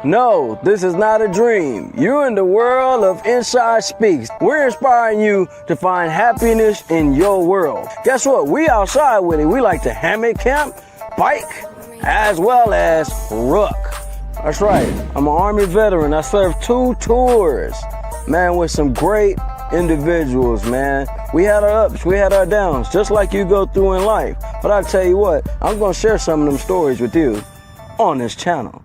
No, this is not a dream. You're in the world of Inside Speaks. We're inspiring you to find happiness in your world. Guess what? We outside with it. We like to hammock camp, bike, as well as ruck. That's right. I'm an Army veteran. I served 2 tours, man, with some great individuals, man. We had our ups, we had our downs, just like you go through in life. But I tell you what, I'm going to share some of them stories with you on this channel.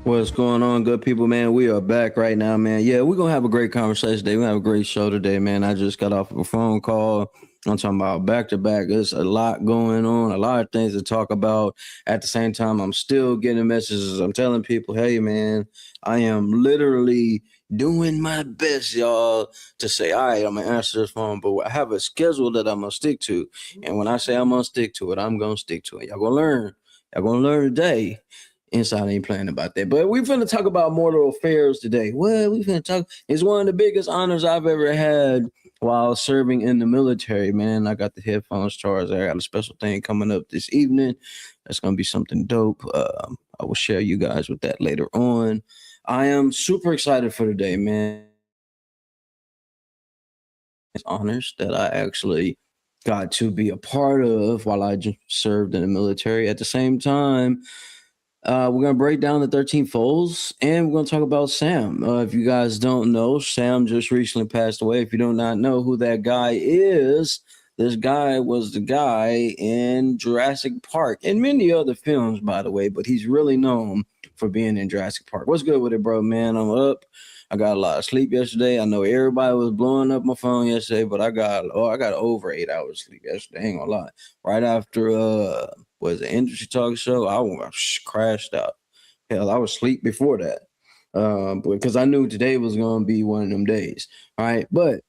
What's going on, good people, man? We are back right now, man. Yeah, we're going to have a great conversation today. We're going to have a great show today, man. I just got off of a phone call. I'm talking about back-to-back. There's a lot going on, a lot of things to talk about. At the same time, I'm still getting messages. I'm telling people, hey, man, I am literally doing my best, y'all, to say, all right, I'm going to answer this phone, but I have a schedule that I'm going to stick to. And when I say I'm going to stick to it, I'm going to stick to it. Y'all going to learn. Y'all going to learn today. Inside ain't playing about that. But we're finna talk about mortal affairs today. Well, we finna talk. It's one of the biggest honors I've ever had while serving in the military, man. I got the headphones charged. I got a special thing coming up this evening. That's gonna be something dope. I will share you guys with that later on. I am super excited for today, man. Honors that I actually got to be a part of while I served in the military. At the same time, We're gonna break down the 13 Foals, and we're gonna talk about Sam. If you guys don't know, Sam just recently passed away. If you do not know who that guy is, this guy was the guy in Jurassic Park and many other films, by the way. But he's really known for being in Jurassic Park. What's good with it, bro? Man, I'm up. I got a lot of sleep yesterday. I know everybody was blowing up my phone yesterday, but I got over 8 hours sleep yesterday. I ain't gonna lie. Right after was the industry talk show, crashed out. Hell, I was asleep before that. Because I knew today was gonna be one of them days. All right. But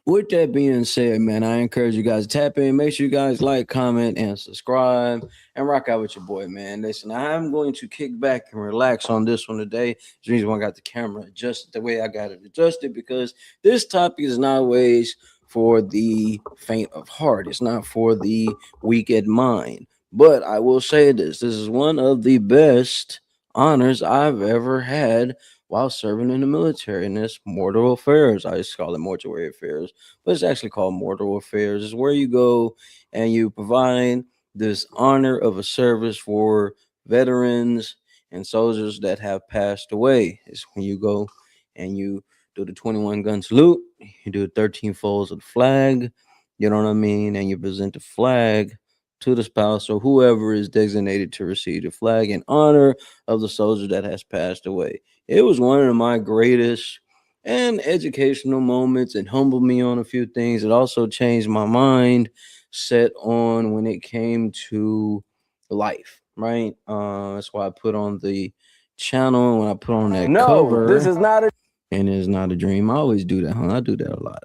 with that being said, man, I encourage you guys to tap in. Make sure you guys like, comment, and subscribe, and rock out with your boy, man. Listen, I'm going to kick back and relax on this one today. It's the reason why I got the camera adjusted the way I got it adjusted, because this topic is not always for the faint of heart. It's not for the weak at mind. But I will say this is one of the best honors I've ever had while serving in the military, and it's mortal affairs. I just call it mortuary affairs, but it's actually called mortal affairs. It's where you go and you provide this honor of a service for veterans and soldiers that have passed away. It's when you go and you do the 21 gun salute, you do the 13 folds of the flag, you know what I mean, and you present the flag to the spouse or whoever is designated to receive the flag in honor of the soldier that has passed away. It was one of my greatest and educational moments. It humbled me on a few things. It also changed my mind set on when it came to life, right? That's why I put on the channel when I put on that No, this cover, is not a and it's not a dream. I always do that, huh? I do that a lot.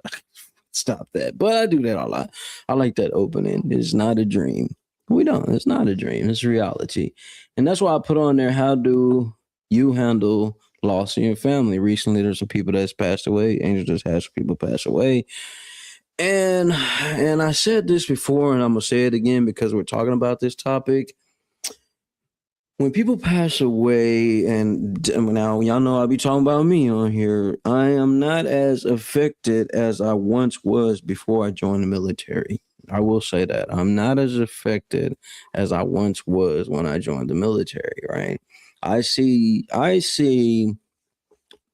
Stop that. But I do that a lot. I like that opening. It's not a dream. We don't. It's not a dream. It's reality. And that's why I put on there, how do you handle loss in your family? Recently, there's some people that's passed away. Angel just had some people pass away. And I said this before, and I'm gonna say it again because we're talking about this topic. When people pass away, and now y'all know I'll be talking about me on here, I am not as affected as I once was before I joined the military. I will say that I'm not as affected as I once was when I joined the military, right? I see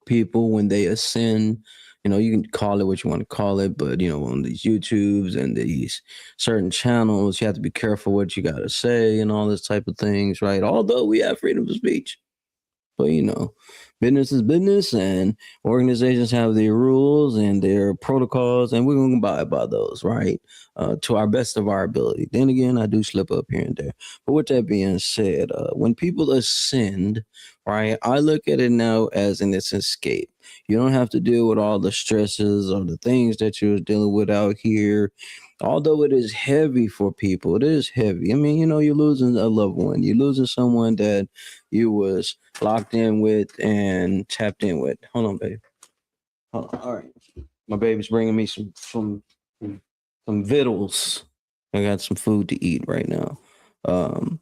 people when they ascend, you can call it what you want to call it, but on these YouTubes and these certain channels, you have to be careful what you got to say and all this type of things, right? Although we have freedom of speech, but business is business, and organizations have their rules and their protocols, and we're going to abide by those, right? To our best of our ability. Then again, I do slip up here and there. But with that being said, when people ascend, right, I look at it now as an it's escape. You don't have to deal with all the stresses or the things that you're dealing with out here. Although it is heavy for people, it is heavy. I mean, you're losing a loved one. You're losing someone that you was locked in with and tapped in with. Hold on, babe. Hold on. All right. My baby's bringing me some victuals. I got some food to eat right now. Um,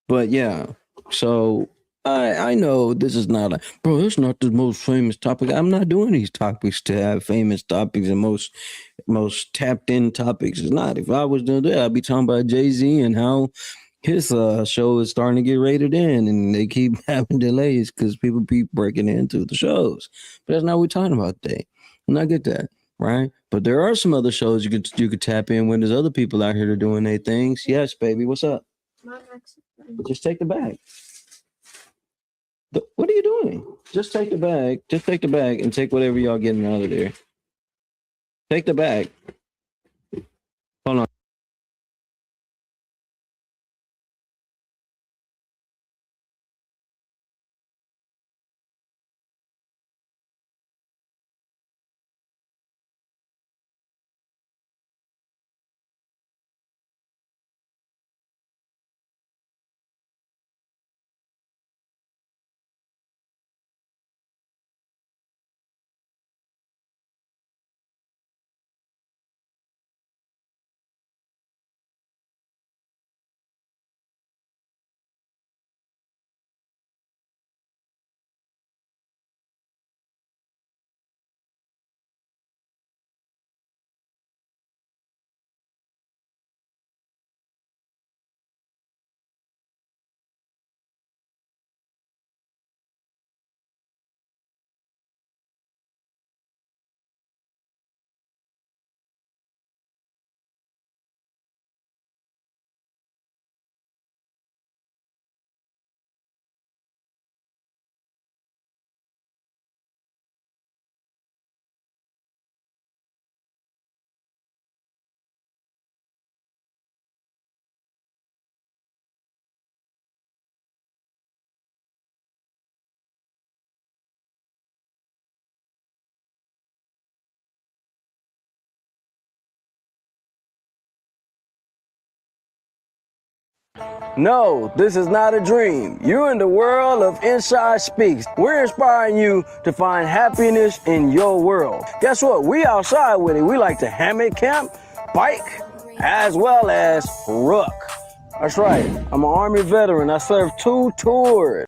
but yeah, so I know this is not like, bro, it's not the most famous topic. I'm not doing these topics to have famous topics and most tapped in topics. It's not. If I was doing that, I'd be talking about Jay-Z and how his show is starting to get rated in, and they keep having delays because people keep breaking into the shows. But that's not what we're talking about today. And I get that, right? But there are some other shows you could tap in when there's other people out here that are doing their things. Yes, baby, what's up? Just take the bag. What are you doing? Just take the bag. Just take the bag and take whatever y'all getting out of there. Take the bag. Hold on. No, this is not a dream. You're in the world of Inside Speaks. We're inspiring you to find happiness in your world. Guess what? We outside with it. We like to hammock camp, bike, as well as ruck. That's right. I'm an Army veteran. I served 2 tours.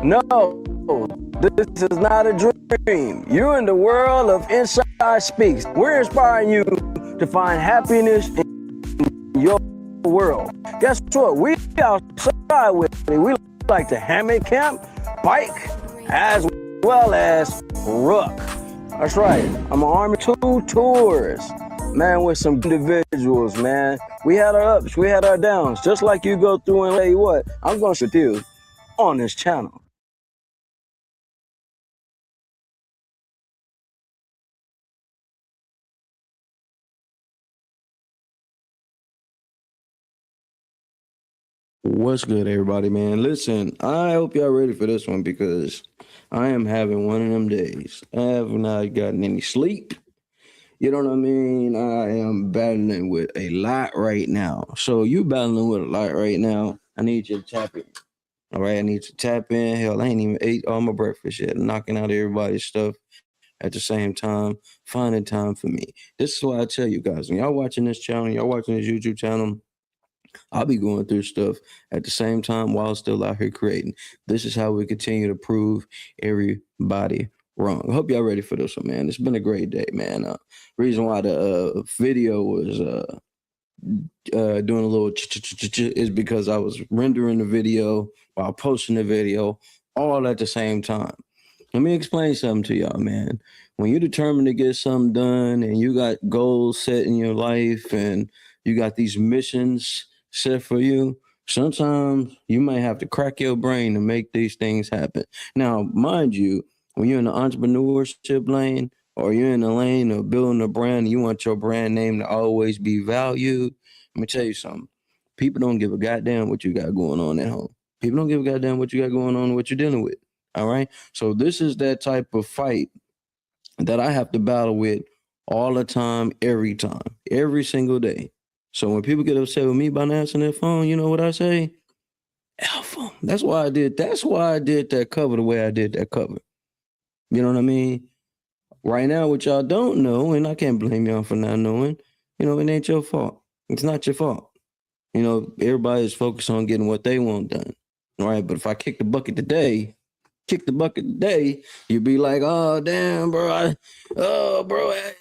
No, this is not a dream. You're in the world of Inside Speaks. We're inspiring you to find happiness in your world. Guess what? We outside with it. We like to hammock camp, bike, as well as ruck. That's right. I'm an Army 2 tours. Man, with some individuals, man. We had our ups, we had our downs. Just like you go through and say what? I'm going to with you on this channel. What's good, everybody, man? Listen, I hope y'all ready for this one because I am having one of them days. I have not gotten any sleep. You know what I mean? I am battling with a lot right now. So you battling with a lot right now. I need you to tap in. All right, I need to tap in. Hell, I ain't even ate all my breakfast yet. Knocking out everybody's stuff at the same time, finding time for me. This is why I tell you guys, when y'all watching this channel, y'all watching this YouTube channel, I'll be going through stuff at the same time while still out here creating. This is how we continue to prove everybody wrong. I hope y'all ready for this one, man. It's been a great day, man. Reason why the video was doing a little is because I was rendering the video while posting the video all at the same time. Let me explain something to y'all, man. When you're determined to get something done and you got goals set in your life and you got these missions set for you, sometimes you might have to crack your brain to make these things happen. Now, mind you, when you're in the entrepreneurship lane or you're in the lane of building a brand and you want your brand name to always be valued, let me tell you something. People don't give a goddamn what you got going on at home. People don't give a goddamn what you got going on and what you're dealing with. All right. So this is that type of fight that I have to battle with all the time, every single day. So when people get upset with me by not answering their phone, you know what I say? Alpha. That's why I did. That's why I did that cover the way I did that cover. You know what I mean? Right now, what y'all don't know, and I can't blame y'all for not knowing, it ain't your fault. It's not your fault. Everybody is focused on getting what they want done. All right. But if I kick the bucket today, you'd be like, oh damn, bro, I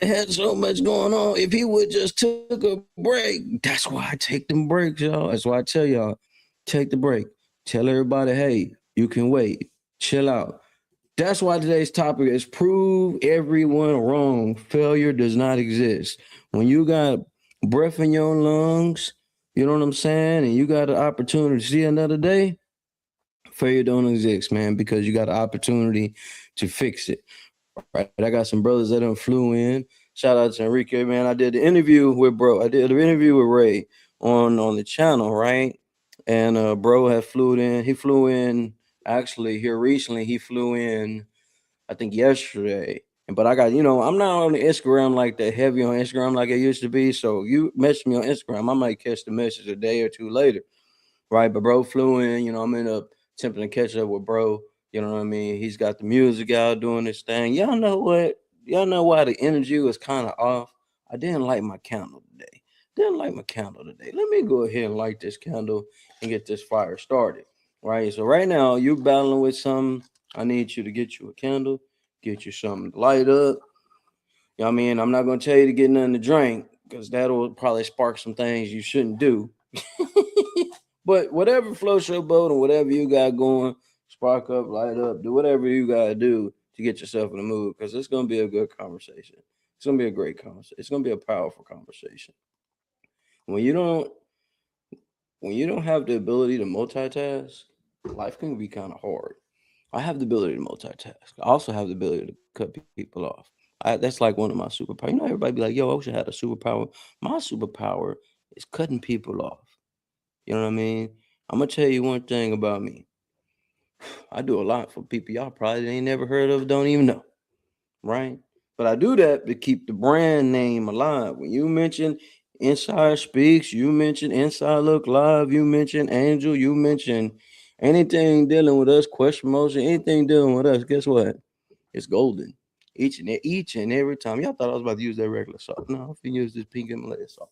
had so much going on. If he would just took a break. That's why I take them breaks, y'all. That's why I tell y'all, take the break. Tell everybody, hey, you can wait. Chill out. That's why today's topic is prove everyone wrong. Failure does not exist. When you got breath in your lungs, you know what I'm saying, and you got an opportunity to see another day, failure don't exist, man, because you got an opportunity to fix it. Right. I got some brothers that done flew in. Shout out to Enrique, man. I did the interview with bro. I did the interview with Ray on the channel, right? And bro had flew in. He flew in actually here recently. He flew in, I think yesterday. But I got, I'm not on the Instagram like that heavy on Instagram like I used to be. So you message me on Instagram, I might catch the message a day or two later. Right. But bro flew in, I'm in up attempting to catch up with bro. You know what I mean? He's got the music out doing this thing. Y'all know what? Y'all know why the energy was kind of off? I didn't light my candle today. Didn't light my candle today. Let me go ahead and light this candle and get this fire started. Right. So right now you battling with something. I need you to get you a candle, get you something to light up. You know what I mean? I'm not gonna tell you to get nothing to drink because that'll probably spark some things you shouldn't do. But whatever floats your boat and whatever you got going, spark up, light up, do whatever you got to do to get yourself in the mood because it's going to be a good conversation. It's going to be a great conversation. It's going to be a powerful conversation. When you don't have the ability to multitask, life can be kind of hard. I have the ability to multitask. I also have the ability to cut people off. That's like one of my superpowers. Everybody be like, yo, I wish I had a superpower. My superpower is cutting people off. You know what I mean? I'm gonna tell you one thing about me. I do a lot for people y'all probably ain't never heard of, don't even know, right? But I do that to keep the brand name alive. When you mention Inside Speaks, you mention Inside Look Live, you mention Angel, you mention anything dealing with us, Question Motion, anything dealing with us, guess what? It's golden. Each and every time. Y'all thought I was about to use that regular salt. No, I'm gonna use this pink Himalaya salt.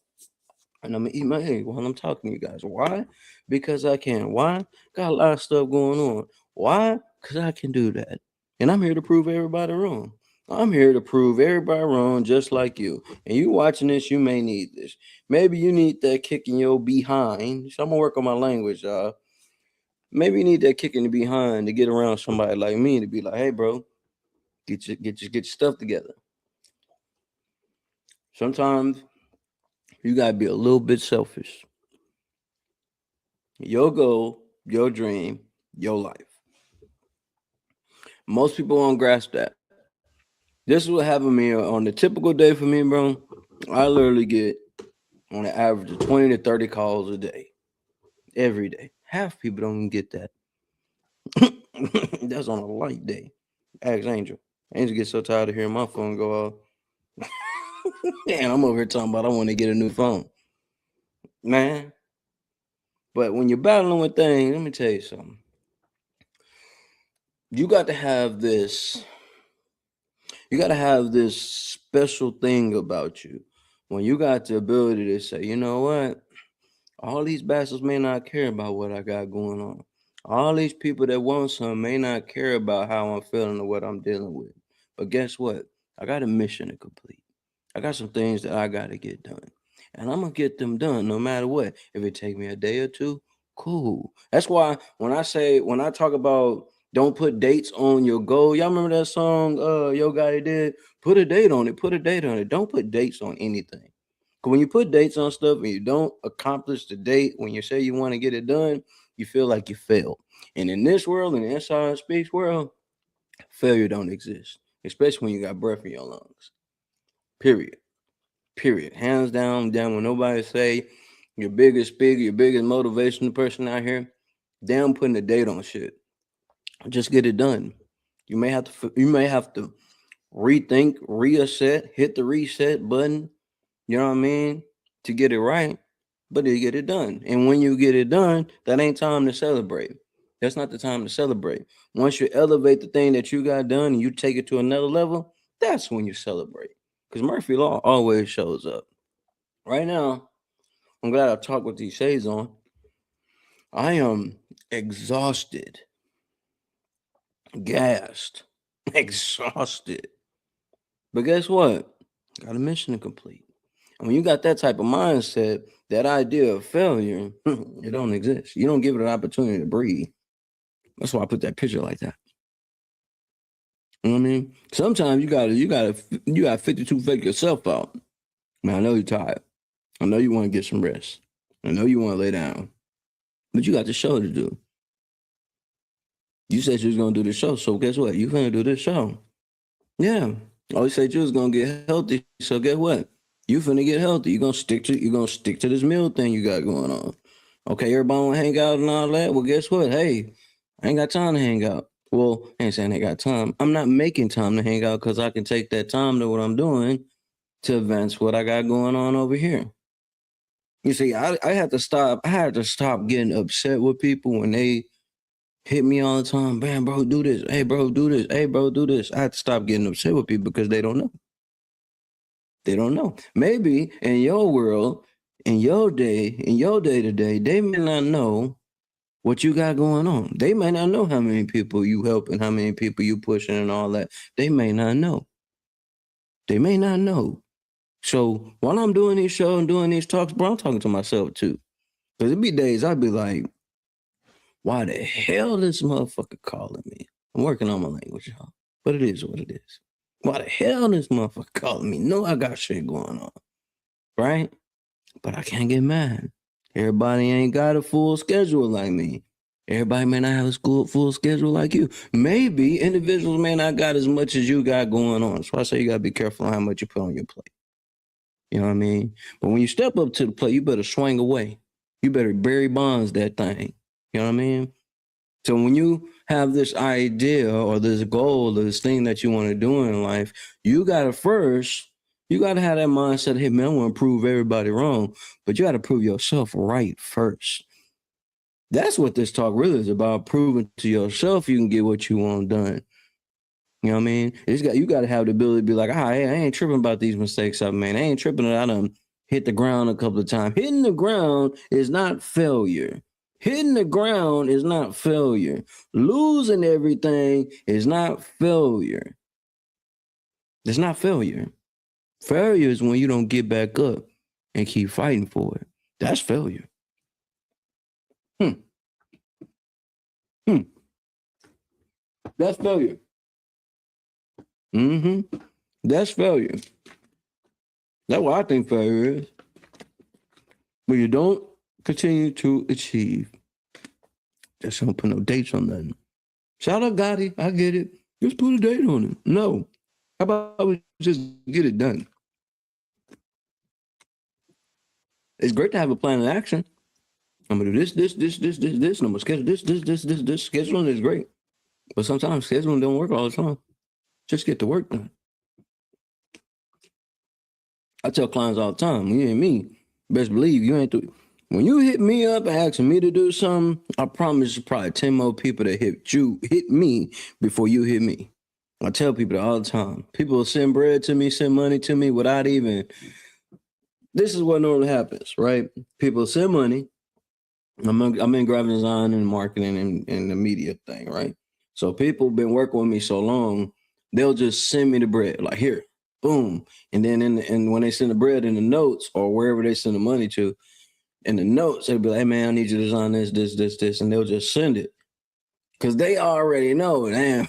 And I'm gonna eat my egg while I'm talking to you guys. Why? Because I can. Why? Got a lot of stuff going on. Why? because I can do that. And I'm here to prove everybody wrong. I'm here to prove everybody wrong just like you. And you watching this, you may need this. Maybe you need that kick in your behind. So I'm gonna work on my language, y'all. Maybe you need that kick in the behind to get around somebody like me to be like, hey, bro, get your stuff together. Sometimes you gotta be a little bit selfish. Your goal, your dream, your life. Most people won't grasp that. This is what happened to me on the typical day for me, bro. I literally get on an average of 20 to 30 calls a day, every day. Half people don't even get that. That's on a light day. Ask Angel. Angel gets so tired of hearing my phone go off. Man, I'm over here talking about I want to get a new phone. Man. But when you're battling with things, let me tell you something. You got to have this. You got to have this special thing about you when you got the ability to say, you know what? All these bastards may not care about what I got going on. All these people that want some may not care about how I'm feeling or what I'm dealing with. But guess what? I got a mission to complete. I got some things that I got to get done. And I'm going to get them done no matter what. If it take me a day or two, cool. That's why when I talk about don't put dates on your goal, y'all remember that song Yo Gotti did? Put a date on it. Put a date on it. Don't put dates on anything. Because when you put dates on stuff and you don't accomplish the date when you say you want to get it done, you feel like you failed. And in this world, in the inside speech world, failure don't exist, especially when you got breath in your lungs. Period. Hands down, when nobody say your biggest speaker, your biggest motivational person out here, damn putting a date on shit. Just get it done. You may have to rethink, reassess, hit the reset button, you know what I mean, to get it right, but you get it done. And when you get it done, that ain't time to celebrate. That's not the time to celebrate. Once you elevate the thing that you got done and you take it to another level, that's when you celebrate. Because Murphy Law always shows up. Right now, I'm glad I talked with these shades on. I am exhausted, gassed, exhausted. But guess what? Got a mission to complete. And when you got that type of mindset, that idea of failure, it don't exist. You don't give it an opportunity to breathe. That's why I put that picture like that. You know what I mean? Sometimes you gotta 52 fake yourself out. Man, I know you're tired. I know you want to get some rest. I know you want to lay down. But you got the show to do. You said you was gonna do the show, so guess what? You gonna do this show. Yeah. Always said you was gonna get healthy. So guess what? You finna get healthy. You're gonna stick to this meal thing you got going on. Okay, everybody wanna hang out and all that. Well, guess what? Hey, I ain't got time to hang out. Well, I ain't saying I ain't got time. I'm not making time to hang out because I can take that time to what I'm doing to advance what I got going on over here. You see, I had to stop getting upset with people when they hit me all the time. Man, bro, do this. Hey, bro, do this. Hey, bro, do this. I had to stop getting upset with people because they don't know. They don't know. Maybe in your world, in your day to day, they may not know what you got going on. They may not know how many people you help and how many people you pushing and all that. They may not know. They may not know. So while I'm doing these shows and doing these talks, bro, I'm talking to myself too. Because it be days I'd be like, why the hell this motherfucker calling me? I'm working on my language, y'all. But it is what it is. Why the hell this motherfucker calling me? No, I got shit going on. Right? But I can't get mad. Everybody ain't got a full schedule like me. Everybody may not have a full schedule like you. Maybe individuals may not got as much as you got going on. So I say you got to be careful on how much you put on your plate. You know what I mean? But when you step up to the plate, you better swing away. You better Barry Bonds that thing. You know what I mean? So when you have this idea or this goal or this thing that you want to do in life, you got to have that mindset, hey, man, I want to prove everybody wrong, but you got to prove yourself right first. That's what this talk really is about, proving to yourself you can get what you want done. You know what I mean? You got to have the ability to be like, I ain't tripping about these mistakes I made. I ain't tripping that I done hit the ground a couple of times. Hitting the ground is not failure. Hitting the ground is not failure. Losing everything is not failure. It's not failure. Failure is when you don't get back up and keep fighting for it. That's failure. Hmm. That's failure. That's failure. That's what I think failure is. When you don't continue to achieve. Just don't put no dates on nothing. Shout out Gotti. I get it. Just put a date on it. No. How about we just get it done? It's great to have a plan of action. I'm gonna do this, and I'm gonna schedule this. Scheduling is great. But sometimes scheduling don't work all the time. Just get the work done. I tell clients all the time, you ain't me. Best believe you ain't do. When you hit me up asking me to do something, I promise you probably 10 more people that hit me before you hit me. I tell people that all the time. People will send bread to me, send money to me without even. This is what normally happens, right? People send money. I'm in graphic design and marketing and the media thing, right? So people been working with me so long, they'll just send me the bread, like here, boom. And then and when they send the bread in the notes or wherever they send the money to, in the notes, they'll be like, hey man, I need you to design this, and they'll just send it. Cause they already know, damn,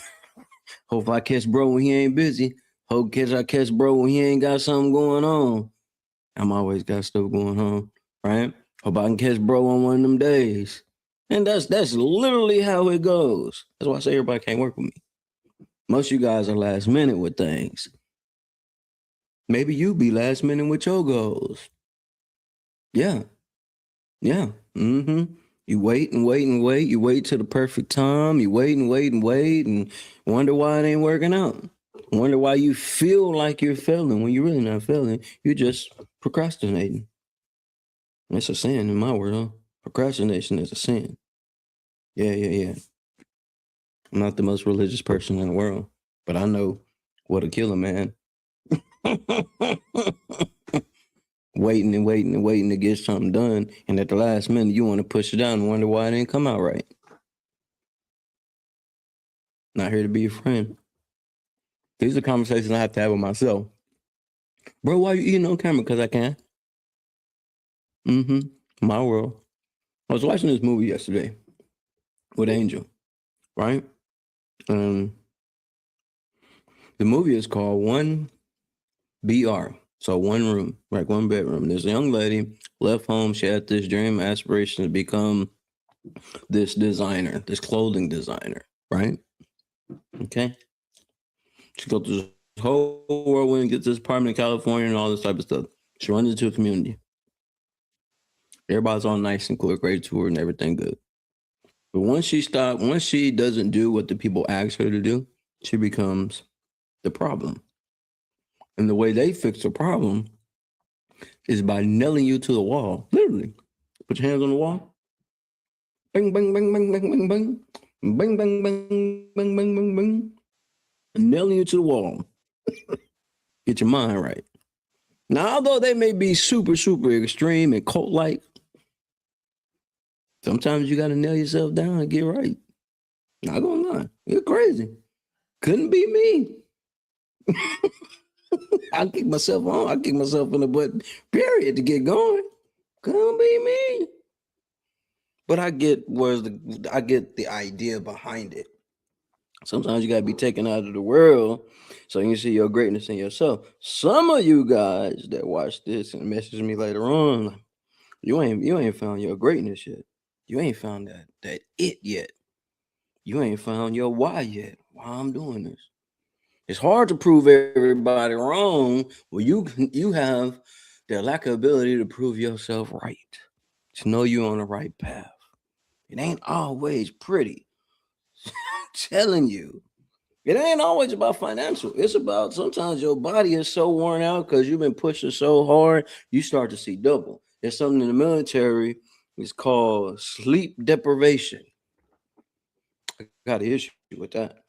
hope I catch bro when he ain't busy. Hope I catch bro when he ain't got something going on. I'm always got stuff going on, right? Hope I can catch bro on one of them days. And that's literally how it goes. That's why I say everybody can't work with me. Most of you guys are last minute with things. Maybe you be last minute with your goals. Yeah. You wait and wait and wait. You wait till the perfect time. You wait and wait and wait and wonder why it ain't working out. Wonder why you feel like you're failing when you're really not failing. You're just procrastinating. It's a sin in my world. Procrastination is a sin. Yeah. I'm not the most religious person in the world, but I know what'll kill a man. Waiting to get something done, and at the last minute you want to push it down and wonder why it didn't come out right. Not here to be a friend. These are conversations I have to have with myself. Bro, why are you eating on camera? Because I can. My world. I was watching this movie yesterday with Angel, right? The movie is called 1BR. So one room, like one bedroom. There's a young lady left home. She had this dream, aspiration to become this designer, this clothing designer, right? Okay. She goes through this whole whirlwind, gets this apartment in California and all this type of stuff. She runs into a community. Everybody's all nice and cool, great to her and everything good. But once she doesn't do what the people ask her to do, she becomes the problem. And the way they fix the problem is by nailing you to the wall. Literally. Put your hands on the wall. Bang, bang, bang, bang, bang, bang, bang. Bang, bang, bang, bang, bang, bang, bang. Nailing you to the wall. Get your mind right. Now, although they may be super, super extreme and cult-like, sometimes you got to nail yourself down and get right. Not gonna lie. You're crazy. Couldn't be me. I kick myself on. I kick myself in the butt, period, to get going. Couldn't be me. But I get the idea behind it. Sometimes you gotta be taken out of the world so you can see your greatness in yourself. Some of you guys that watch this and message me later on, you ain't found your greatness yet. You ain't found that it yet. You ain't found your why yet. Why I'm doing this. It's hard to prove everybody wrong when you have the lack of ability to prove yourself right. To know you're on the right path. It ain't always pretty. I'm telling you. It ain't always about financial. It's about sometimes your body is so worn out because you've been pushing so hard, you start to see double. There's something in the military, it's called sleep deprivation. I got an issue with that.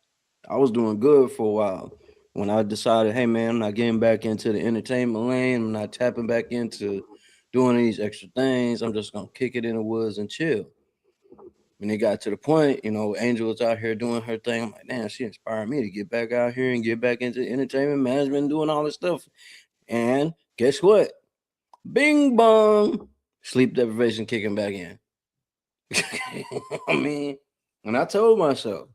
I was doing good for a while. When I decided, hey man, I'm not getting back into the entertainment lane, I'm not tapping back into doing these extra things. I'm just gonna kick it in the woods and chill. When it got to the point, Angel was out here doing her thing. I'm like, damn, she inspired me to get back out here and get back into entertainment management and doing all this stuff. And guess what? Bing bong. Sleep deprivation kicking back in. I mean, and I told myself,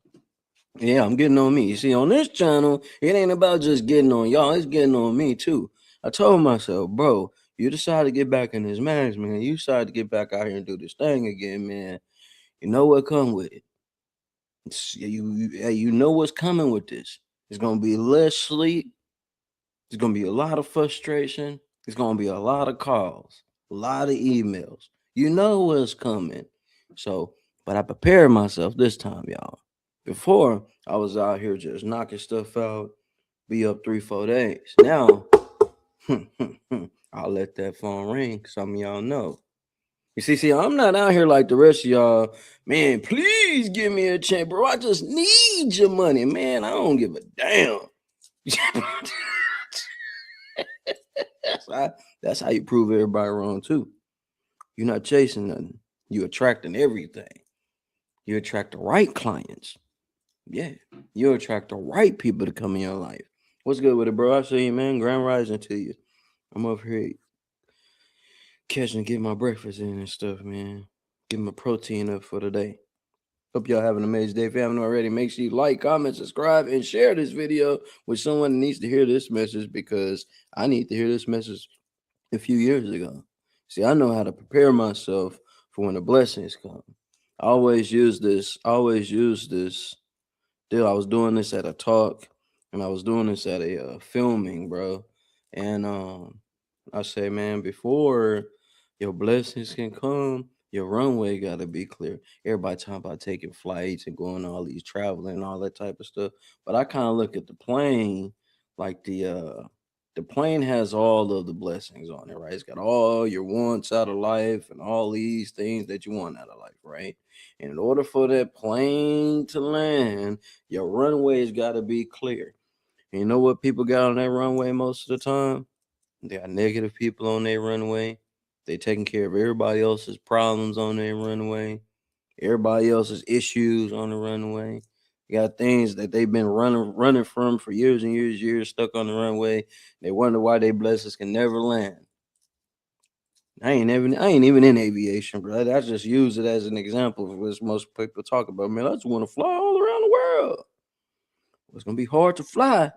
yeah, I'm getting on me. You see, on this channel, it ain't about just getting on y'all, it's getting on me too. I told myself, bro, you decided to get back in this management, you decided to get back out here and do this thing again, man. You know what come with it. You know what's coming with this. It's gonna be less sleep. There's gonna be a lot of frustration. It's gonna be a lot of calls, a lot of emails. You know what's coming. So, but I prepared myself this time, y'all. Before I was out here just knocking stuff out, be up 3-4 days. Now, I'll let that phone ring. Some of y'all know. You see, I'm not out here like the rest of y'all. Man, please give me a chance, bro. I just need your money, man. I don't give a damn. That's how you prove everybody wrong too. You're not chasing nothing. You're attracting everything. You attract the right clients. Yeah, you attract the right people to come in your life. What's good with it, bro? I see you, man. Grand rising to you. I'm up here catching, getting my breakfast in and stuff, man. Getting my protein up for the day. Hope y'all have an amazing day. If you haven't already, make sure you like, comment, subscribe, and share this video with someone that needs to hear this message, because I need to hear this message a few years ago. See, I know how to prepare myself for when the blessings come. I always use this deal. I was doing this at a talk, and I was doing this at a filming, bro. And I say, man, before your blessings can come, your runway got to be clear. Everybody talking about taking flights and going all these traveling and all that type of stuff. But I kind of look at the plane like the plane has all of the blessings on it, right? It's got all your wants out of life and all these things that you want out of life, right? And in order for that plane to land, your runway's got to be clear. And you know what people got on that runway most of the time? They got negative people on their runway. They taking care of everybody else's problems on their runway, everybody else's issues on the runway. You got things that they've been running from for years and years, stuck on the runway. They wonder why their blessings can never land. I ain't even in aviation, bro. I just use it as an example of what most people talk about. Man, I just want to fly all around the world. It's gonna be hard to fly.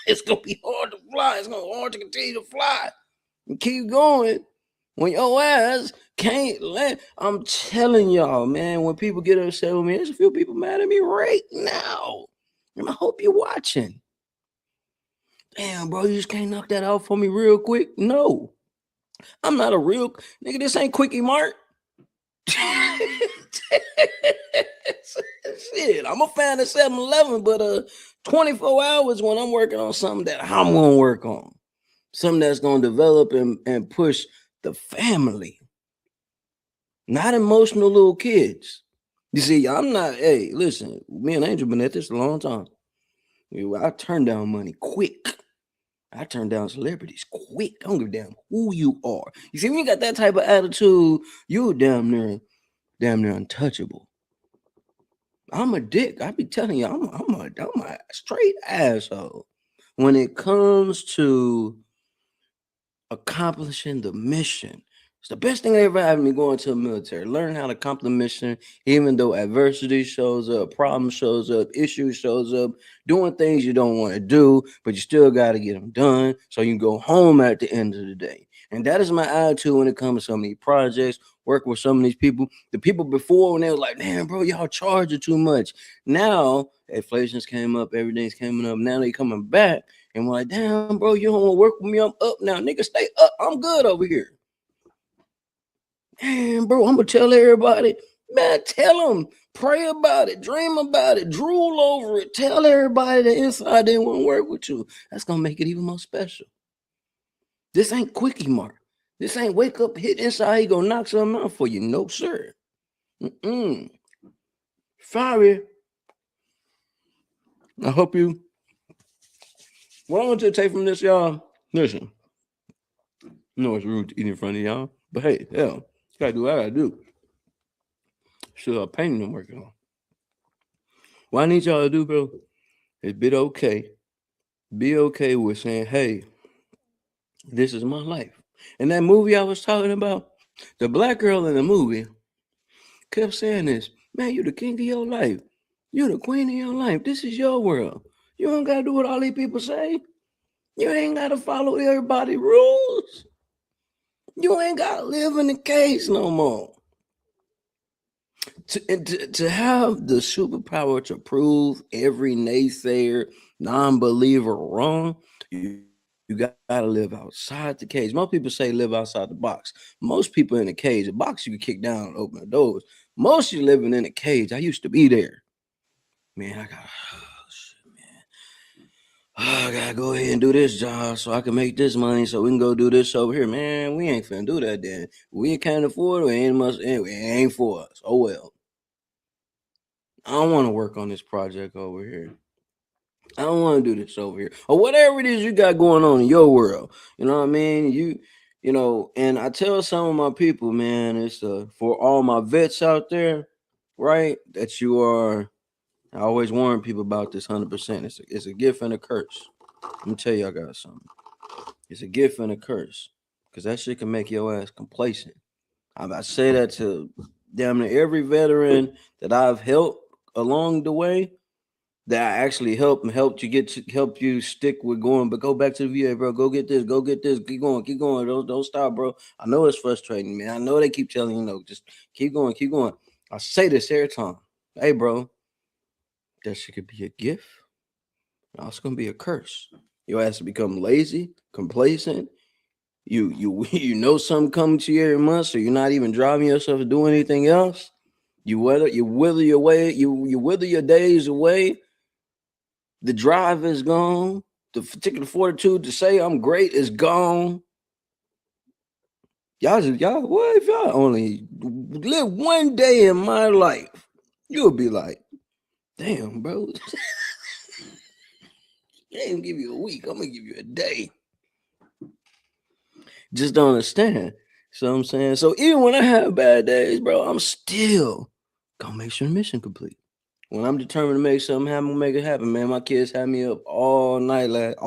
It's gonna be hard to fly. It's gonna be hard to continue to fly and keep going when your ass can't land. I'm telling y'all, man, when people get upset with me, there's a few people mad at me right now. And I hope you're watching. Damn, bro, you just can't knock that out for me real quick? No. I'm not a real nigga. This ain't Quickie Mart. Shit, I'm a fan of 7-Eleven, but 24 hours when I'm working on something that I'm gonna work on, something that's gonna develop and push the family, not emotional little kids. You see, I'm not. Hey, listen, me and Angel been at this a long time. I turn down money quick. I turn down celebrities quick. I don't give a damn who you are. You see, when you got that type of attitude, you damn near untouchable. I'm a dick. I be telling you, I'm a straight asshole. When it comes to accomplishing the mission, it's the best thing that ever happened to me going to the military. Learn how to accomplish the mission, even though adversity shows up, problem shows up, issue shows up, doing things you don't want to do, but you still got to get them done so you can go home at the end of the day. And that is my attitude when it comes to some of these projects, working with some of these people. The people before, when they were like, damn, bro, y'all charging too much. Now, inflation's came up, everything's coming up. Now they coming back, and we're like, damn, bro, you don't want to work with me? I'm up now. Nigga, stay up. I'm good over here. Man, bro, I'm gonna tell everybody, man, tell them, pray about it, dream about it, drool over it, tell everybody that inside they want to work with you. That's gonna make it even more special. This ain't Quickie Mart. This ain't wake up, hit inside, he gonna knock something out for you. No, sir. Sorry. I hope you. What I want you to take from this, y'all, listen. I know it's rude to eat in front of y'all, but hey, hell, gotta do what I gotta do. Still got painting I'm working on. What I need y'all to do, bro, is be okay with saying, hey, this is my life. And that movie I was talking about, the black girl in the movie kept saying this, man, you the king of your life. You the queen of your life. This is your world. You don't gotta do what all these people say. You ain't gotta follow everybody's rules. You ain't gotta live in the cage no more. To have the superpower to prove every naysayer, non-believer wrong, you gotta live outside the cage. Most people say live outside the box. Most people in the cage, the box you can kick down and open the doors. Most you living in a cage. I used to be there. Man, I gotta go ahead and do this job so I can make this money so we can go do this over here. Man, we ain't finna do that then. We can't afford it, it ain't for us. Oh well. I don't want to work on this project over here. I don't want to do this over here. Or whatever it is you got going on in your world. You know what I mean? You know, and I tell some of my people, man, it's for all my vets out there, right? That you are, I always warn people about this 100%. It's a gift and a curse. Let me tell you, I got something. It's a gift and a curse. Because that shit can make your ass complacent. I say that to damn near every veteran that I've helped along the way, that I actually helped you help you stick with going, but go back to the VA, bro. Go get this, keep going, don't stop, bro. I know it's frustrating, man. I know they keep telling you, just keep going. I say this every time. Hey, bro, that shit could be a gift. Also gonna be a curse. Your ass to become lazy, complacent. You know something coming to you every month, so you're not even driving yourself to do anything else. You wither your way, you wither your days away. The drive is gone. The particular fortitude to say I'm great is gone. What if y'all only live one day in my life? You'll be like, damn, bro. I ain't gonna give you a week. I'm gonna give you a day. Just don't understand. So I'm saying, so even when I have bad days, bro, I'm still gonna make sure the mission complete. When I'm determined to make something happen, I'm gonna make it happen, man. My kids had me up all night last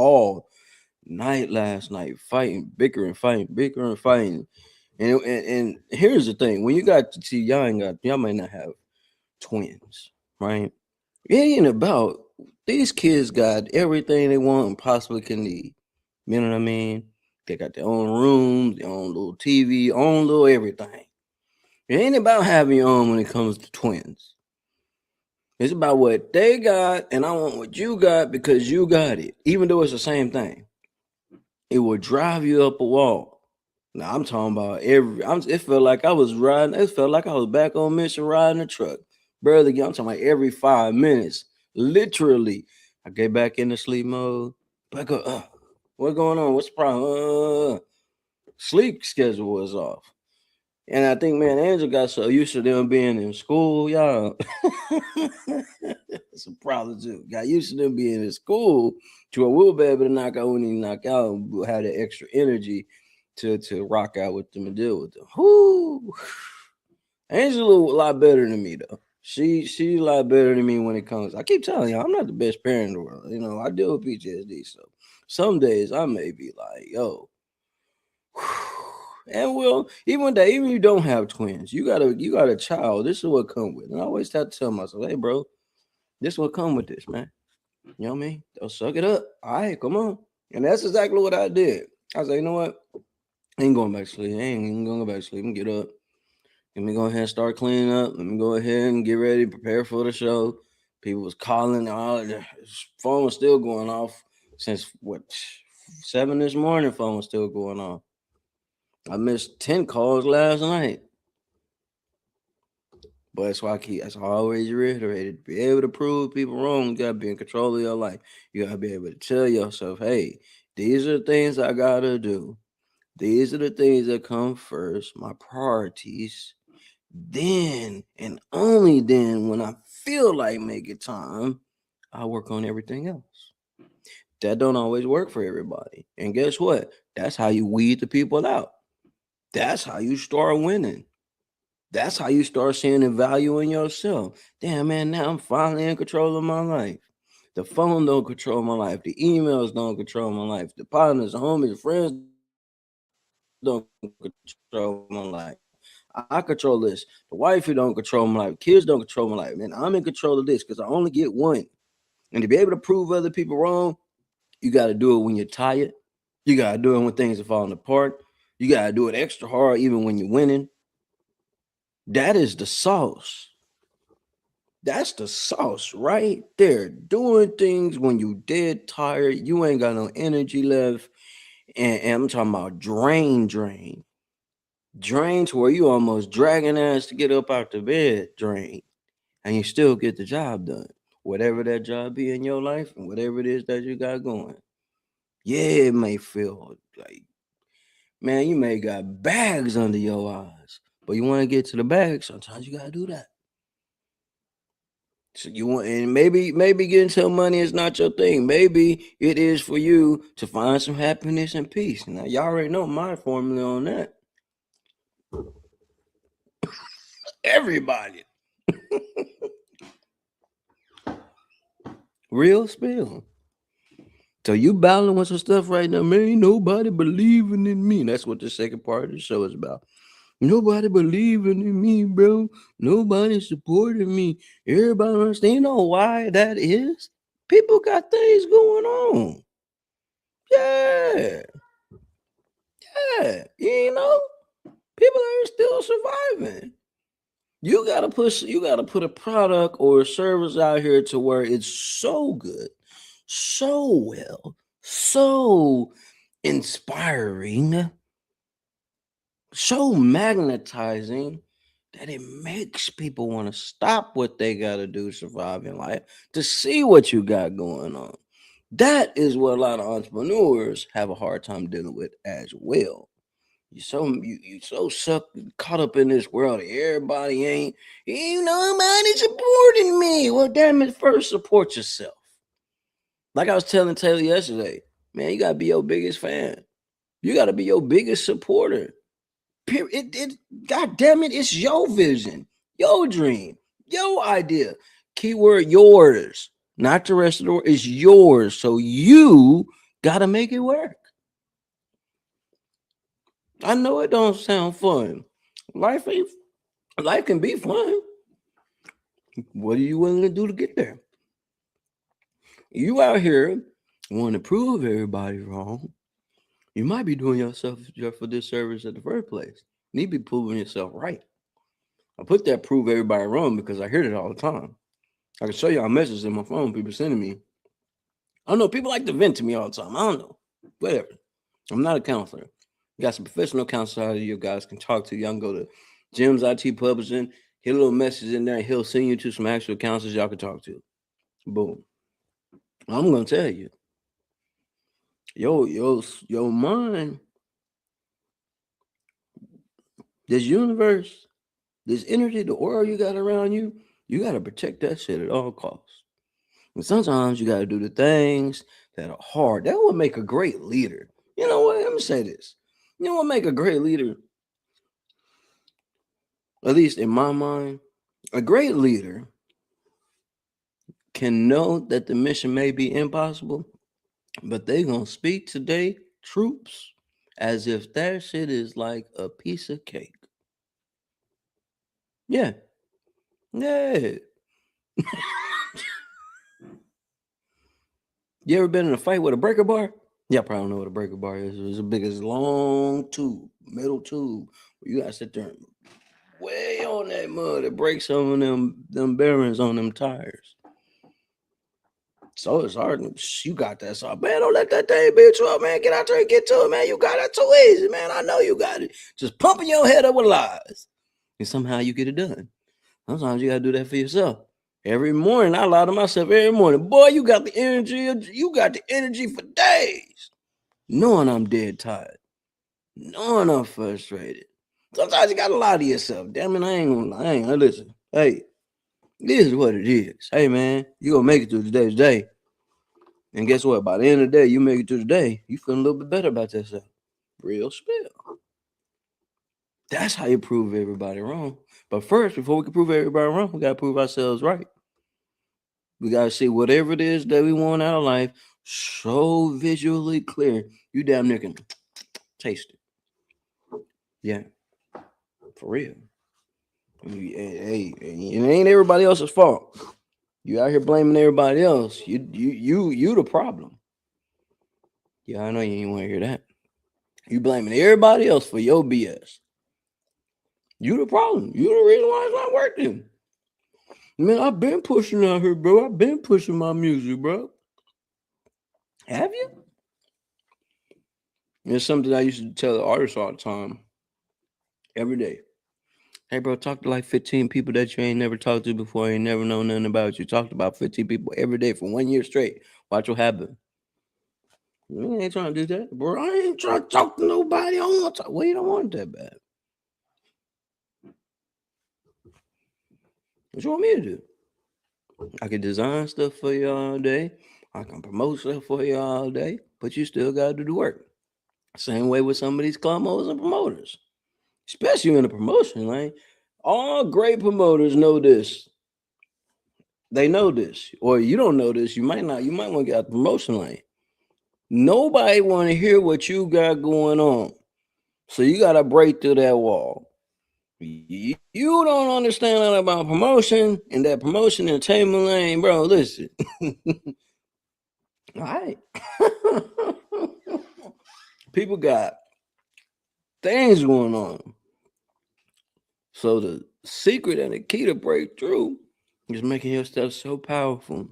night, bickering. And here's the thing: when you got to see, y'all might not have twins, right? It ain't about these kids got everything they want and possibly can need. You know what I mean? They got their own rooms, their own little TV, own little everything. It ain't about having your own when it comes to twins. It's about what they got, and I want what you got because you got it. Even though it's the same thing, it will drive you up a wall. Now I'm talking about it felt like I was riding. It felt like I was back on mission riding a truck. Barely, I'm talking about every 5 minutes. Literally, I get back into sleep mode. Back up. What's going on? What's the problem? Sleep schedule was off. And I think, man, Angel got so used to them being in school, y'all. It's a problem too. Got used to them being in school to where we'll be able to knock out when he knock out and we'll have the extra energy to rock out with them and deal with them. Whoo. Angel a lot better than me though. She's a lot better than me when it comes. I keep telling you, I'm not the best parent in the world. You know, I deal with PTSD, so some days I may be like, yo. And well, even you don't have twins, you got a child. This is what come with. And I always have to tell myself, hey, bro, this what come with this, man. You know what I mean? Don't suck it up. All right, come on. And that's exactly what I did. I was like, you know what? I ain't going back to sleep. I ain't even gonna go back to sleep and get up. Let me go ahead and start cleaning up. Let me go ahead and get ready, prepare for the show. People was calling. All the phone was still going off since 7 this morning. Phone was still going on. I missed 10 calls last night. But that's why I always reiterated, to be able to prove people wrong, you gotta be in control of your life. You gotta be able to tell yourself, hey, these are the things I gotta do. These are the things that come first, my priorities. Then and only then, when I feel like making time, I work on everything else. That don't always work for everybody. And guess what? That's how you weed the people out. That's how you start winning. That's how you start seeing the value in yourself. Damn, man, now I'm finally in control of my life. The phone don't control my life. The emails don't control my life. The partners, homies, friends don't control my life. I control this. The wifey don't control my life. Kids don't control my life. Man, I'm in control of this because I only get one. And to be able to prove other people wrong, you got to do it when you're tired. You got to do it when things are falling apart. You got to do it extra hard even when you're winning. That is the sauce. That's the sauce right there. Doing things when you dead tired, you ain't got no energy left. And I'm talking about drain. Drain to where you almost dragging ass to get up out the bed, drain. And you still get the job done. Whatever that job be in your life and whatever it is that you got going. Yeah, it may feel like, man, you may got bags under your eyes. But you want to get to the bag, sometimes you gotta do that. So you want, and maybe getting some money is not your thing. Maybe it is for you to find some happiness and peace. Now y'all already know my formula on that. Everybody. Real spill. So you battling with some stuff right now, man. Ain't nobody believing in me. That's what the second part of the show is about. Nobody believing in me, bro. Nobody supporting me. Everybody understand. You know why that is? People got things going on. Yeah. Yeah. You know, people are still surviving. You gotta put a product or a service out here to where it's so good, so well, so inspiring, so magnetizing that it makes people want to stop what they got to do to survive in life to see what you got going on. That is what a lot of entrepreneurs have a hard time dealing with as well. You so sucked caught up in this world. Everybody ain't nobody supporting me. Well, damn it, first support yourself. Like I was telling Taylor yesterday, man, you gotta be your biggest fan. You gotta be your biggest supporter. God damn it, it's your vision, your dream, your idea. Keyword yours, not the rest of the world. It's yours. So you gotta make it work. I know it don't sound fun. Life can be fun. What are you willing to do to get there? You out here want to prove everybody wrong. You might be doing yourself for this service at the first place. You need to be proving yourself right. I put that prove everybody wrong because I hear it all the time. I can show y'all messages in my phone people sending me. I don't know. People like to vent to me all the time. I don't know. Whatever. I'm not a counselor. You got some professional counselors you guys can talk to. Y'all can go to Jim's IT Publishing, hit a little message in there, and he'll send you to some actual counselors y'all can talk to. Boom. I'm gonna tell you, your mind, this universe, this energy, the aura you got around you, you gotta protect that shit at all costs. And sometimes you gotta do the things that are hard. That would make a great leader. You know what? Let me say this. You know what make a great leader? At least in my mind, a great leader can know that the mission may be impossible, but they gonna speak to their troops as if that shit is like a piece of cake. Yeah. Yeah. You ever been in a fight with a breaker bar? Yeah, probably don't know what a breaker bar is. It's a big as long tube, metal tube. Where you gotta sit there and way on that mud to break some of them bearings on them tires. So it's hard. You got that. So man, don't let that thing beat you up, man. Get out there and get to it, man. You got it too easy, man. I know you got it. Just pumping your head up with lies. And somehow you get it done. Sometimes you gotta do that for yourself. Every morning, I lie to myself every morning. Boy, you got the energy. You got the energy for days. Knowing I'm dead tired. Knowing I'm frustrated. Sometimes you gotta lie to yourself. Damn it, I ain't gonna lie. I ain't gonna listen. Hey, this is what it is. Hey man, you gonna make it through today's day. And guess what? By the end of the day, you make it through the day, you feel a little bit better about yourself. Real spill. That's how you prove everybody wrong. But first, before we can prove everybody wrong, we gotta prove ourselves right. We gotta see whatever it is that we want out of life so visually clear. You damn near can taste it. Yeah, for real. Hey, it ain't everybody else's fault. You out here blaming everybody else. You the problem. Yeah, I know you ain't want to hear that. You blaming everybody else for your BS. You the problem. You the reason why it's not working. Man, I've been pushing out here, bro. I've been pushing my music, bro. Have you? It's something I used to tell the artists all the time. Every day. Hey, bro, talk to like 15 people that you ain't never talked to before, ain't never know nothing about you. Talk to about 15 people every day for 1 year straight. Watch what happen. You ain't trying to do that, bro. I ain't trying to talk to nobody. I don't want to talk. Well, you don't want it that bad. What you want me to do? I can design stuff for you all day. I can promote stuff for you all day, but you still got to do the work. Same way with some of these clummos and promoters, especially in the promotion lane. All great promoters know this. They know this, or you don't know this. You might not. You might want to get out the promotion lane. Nobody want to hear what you got going on, so you got to break through that wall. You don't understand nothing about promotion and that promotion entertainment lane, bro. Listen. All right. People got things going on. So the secret and the key to break through is making your stuff so powerful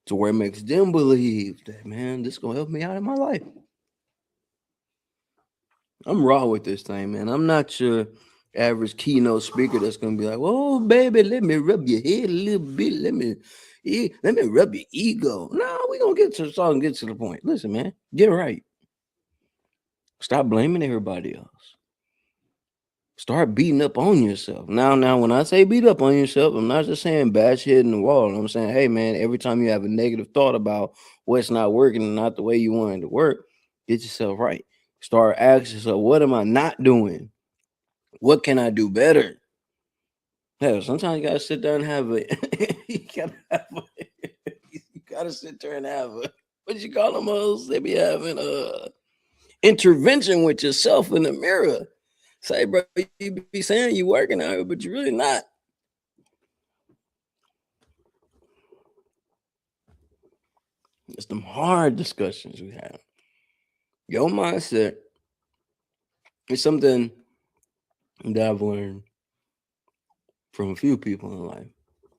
to where it makes them believe that, man, this is going to help me out in my life. I'm raw with this thing, man. I'm not your average keynote speaker that's going to be like, oh, baby, let me rub your head a little bit. Let me rub your ego. No, we're going to get to the song and get to the point. Listen, man, get it right. Stop blaming everybody else. Start beating up on yourself. Now, when I say beat up on yourself, I'm not just saying bash your head in the wall. I'm saying, hey, man, every time you have a negative thought about what's not working and not the way you want it to work, get yourself right. Start asking yourself, what am I not doing? What can I do better? Hell, sometimes you gotta sit down and have a you gotta sit there and have a what you call them most? They be having a intervention with yourself in the mirror. Say, bro, you be saying you working out here, but you're really not. It's them hard discussions we have. Your mindset is something that I've learned from a few people in life,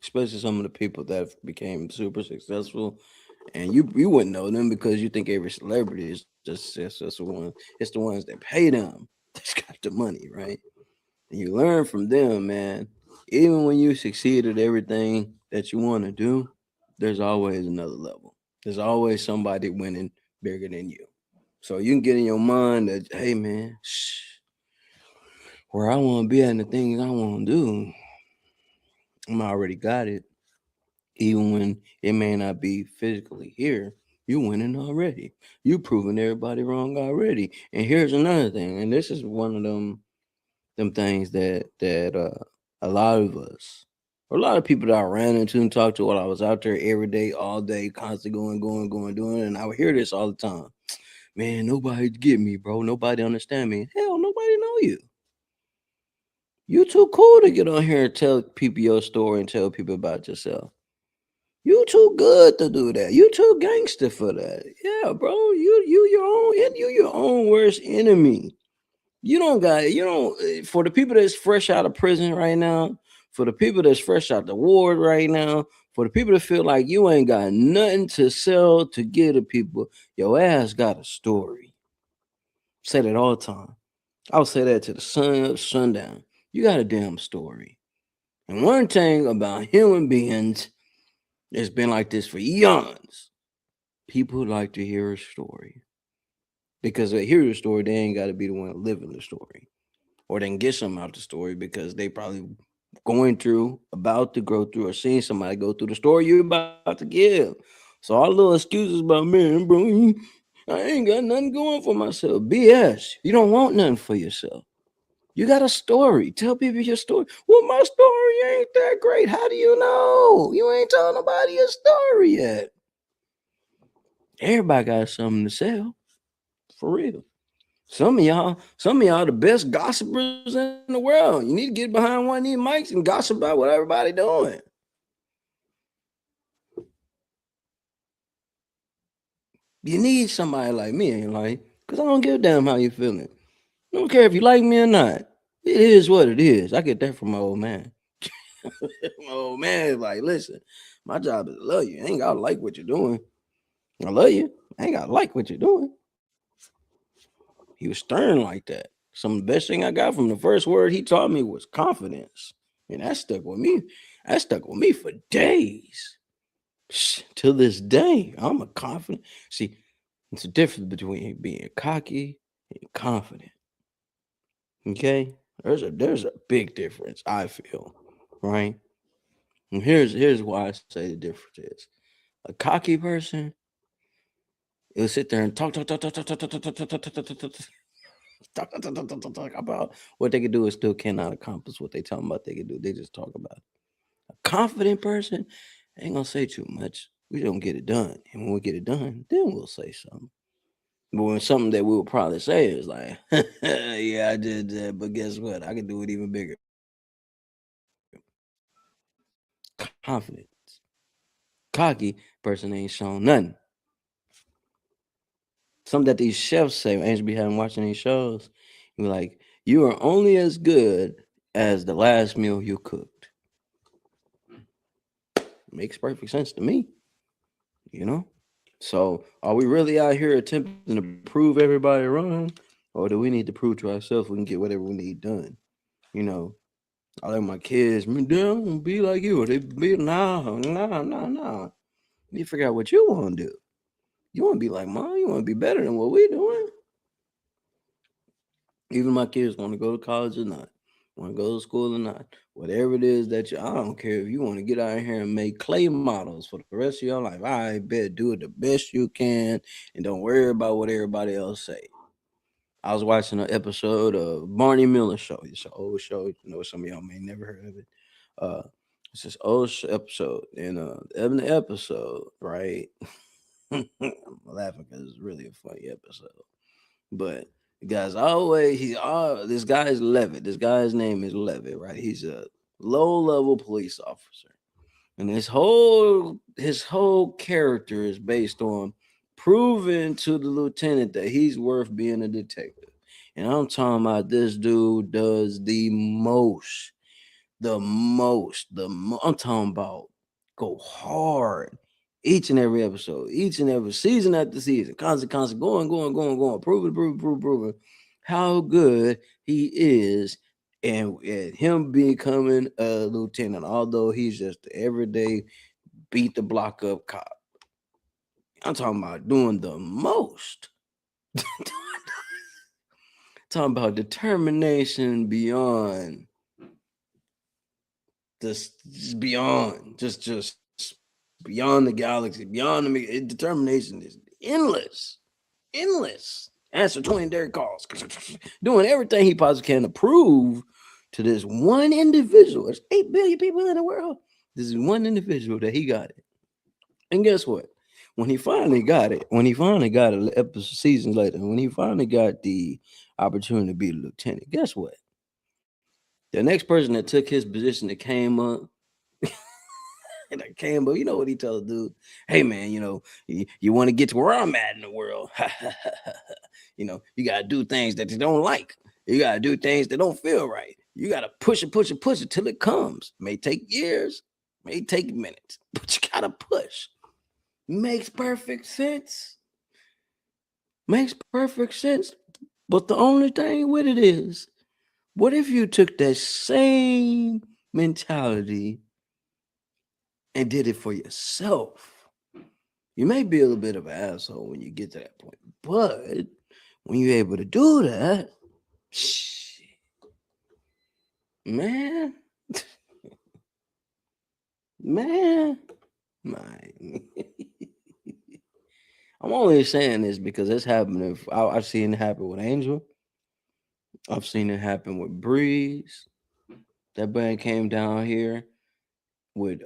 especially some of the people that became super successful. And you wouldn't know them because you think every celebrity is just successful one. It's the ones that pay them that's got the money, right? And you learn from them, man. Even when you succeed at everything that you want to do, there's always another level. There's always somebody winning bigger than you. So you can get in your mind that, hey, man, where I want to be and the things I want to do, I already got it. Even when it may not be physically here, you winning already. You proving everybody wrong already. And here's another thing, and this is one of them things that a lot of us, or a lot of people that I ran into and talked to while I was out there every day, all day, constantly going, doing, and I would hear this all the time. Man, nobody get me, bro. Nobody understand me. Hell, nobody know you. You too cool to get on here and tell people your story and tell people about yourself. You too good to do that. You too gangster for that. Yeah, bro. You your own worst enemy. You don't got for the people that's fresh out of prison right now, for the people that's fresh out the ward right now, for the people that feel like you ain't got nothing to sell to give to people, your ass got a story. Say that all the time. I would say that to the sun up, sundown. You got a damn story. And one thing about human beings, it's been like this for eons. People like to hear a story. Because they hear the story, they ain't got to be the one living the story. Or they can get something out the story because they probably going through, about to go through, or seeing somebody go through the story you're about to give. So all little excuses about, man, bro, I ain't got nothing going for myself. BS. You don't want nothing for yourself. You got a story. Tell people your story. Well, my story ain't that great. How do you know? You ain't telling nobody your story yet. Everybody got something to sell. For real. Some of y'all the best gossipers in the world. You need to get behind one of these mics and gossip about what everybody doing. You need somebody like me in your life, because I don't give a damn how you feeling. I don't care if you like me or not. It is what it is. I get that from my old man. My old man is like, listen, my job is to love you. I ain't gotta like what you're doing. I love you. I ain't gotta like what you're doing. He was stern like that. Some of the best thing I got from the first word he taught me was confidence. And that stuck with me. That stuck with me for days. To this day, I'm a confident. See, it's a difference between being cocky and confident. Okay? There's a big difference, I feel. Right? And here's why I say the difference is. A cocky person, it'll sit there and talk about what they can do and still cannot accomplish what they talking about they can do. They just talk about it. A confident person ain't gonna say too much. We don't get it done. And when we get it done, then we'll say something. But when something that we will probably say is like, yeah, I did that, but guess what? I can do it even bigger. Confidence. Cocky person ain't shown nothing. Something that these chefs say, Angel be having watching these shows. You like, you are only as good as the last meal you cooked. Makes perfect sense to me, you know? So are we really out here attempting to prove everybody wrong? Or do we need to prove to ourselves we can get whatever we need done? You know, I like my kids, "Man, Dad, I'm gonna be like you. They be nah. You need to figure out what you want to do. You want to be like mom, you want to be better than what we doing. Even my kids want to go to college or not, want to go to school or not, whatever it is that you, I don't care if you want to get out here and make clay models for the rest of your life. I bet do it the best you can and don't worry about what everybody else say. I was watching an episode of Barney Miller Show. It's an old show. You know, some of y'all may never heard of it. Uh, it's this old episode, and in the episode, right? I'm laughing because it's really a funny episode. But the guy's always this guy is Levitt. This guy's name is Levitt, right? He's a low level police officer. And his whole character is based on proving to the lieutenant that he's worth being a detective. And I'm talking about this dude does I'm talking about go hard each and every episode, each and every season after season, constant, going, proving how good he is, and him becoming a lieutenant, although he's just the everyday beat the block up cop. I'm talking about doing the most. Talking about determination beyond just beyond just beyond the galaxy, beyond the determination is endless. Answer 20 direct calls, doing everything he possibly can to prove to this one individual. There's 8 billion people in the world. This is one individual that he got it. And guess what? When he finally got it, episode seasons later, when he finally got the opportunity to be a lieutenant, guess what? The next person that took his position that came up, you know what he told the dude? Hey man, you want to get to where I'm at in the world. You gotta do things that you don't like. You gotta do things that don't feel right. You gotta push it till it comes. May take years, may take minutes, but you gotta push. Makes perfect sense. Makes perfect sense. But the only thing with it is, what if you took that same mentality and did it for yourself? You may be a little bit of an asshole when you get to that point, but when you're able to do that, shit, man, man, man. I'm only saying this because it's happening. I've seen it happen with Angel. I've seen it happen with Breeze. That band came down here with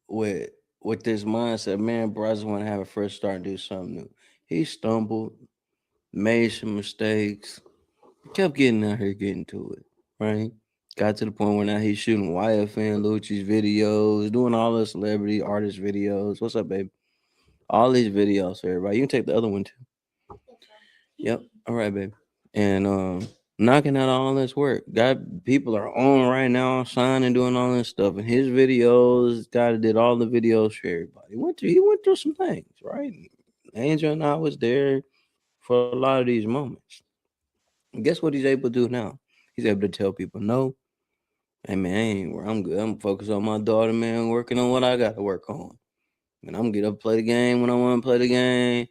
with with this mindset, man, bro, I just want to have a fresh start and do something new. He stumbled, made some mistakes, kept getting out here, getting to it, right? Got to the point where now he's shooting YFN Lucci's videos, doing all the celebrity artist videos. What's up, baby? All these videos for everybody. You can take the other one too. Yep. All right, baby. And knocking out all this work. Got people are on right now, signing, doing all this stuff. And his videos, guy did all the videos for everybody. He went through some things, right? Angel and I was there for a lot of these moments. And guess what he's able to do now? He's able to tell people, no, hey man, I ain't where I'm good. I'm focused on my daughter, man, working on what I got to work on. And I'm gonna get up, play the game when I want to play the game.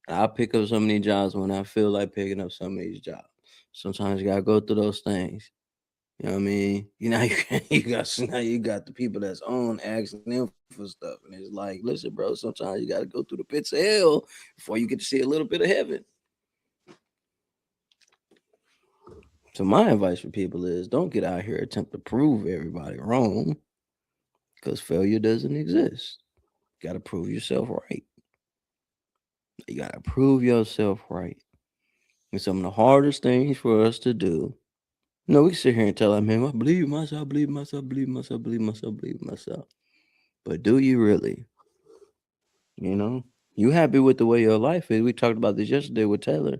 I'll pick up some of these jobs when I feel like picking up some of these jobs. Sometimes you gotta go through those things. You know what I mean? You know, you got the people that's on asking them for stuff, and it's like, listen, bro. Sometimes you gotta go through the pits of hell before you get to see a little bit of heaven. So my advice for people is, don't get out here attempt to prove everybody wrong, because failure doesn't exist. You gotta prove yourself right. You gotta prove yourself right. And some of the hardest things for us to do. No, we can sit here and tell that man, I believe in myself, believe in myself, believe in myself, believe in myself, believe in myself. But do you really? You know? You happy with the way your life is? We talked about this yesterday with Taylor.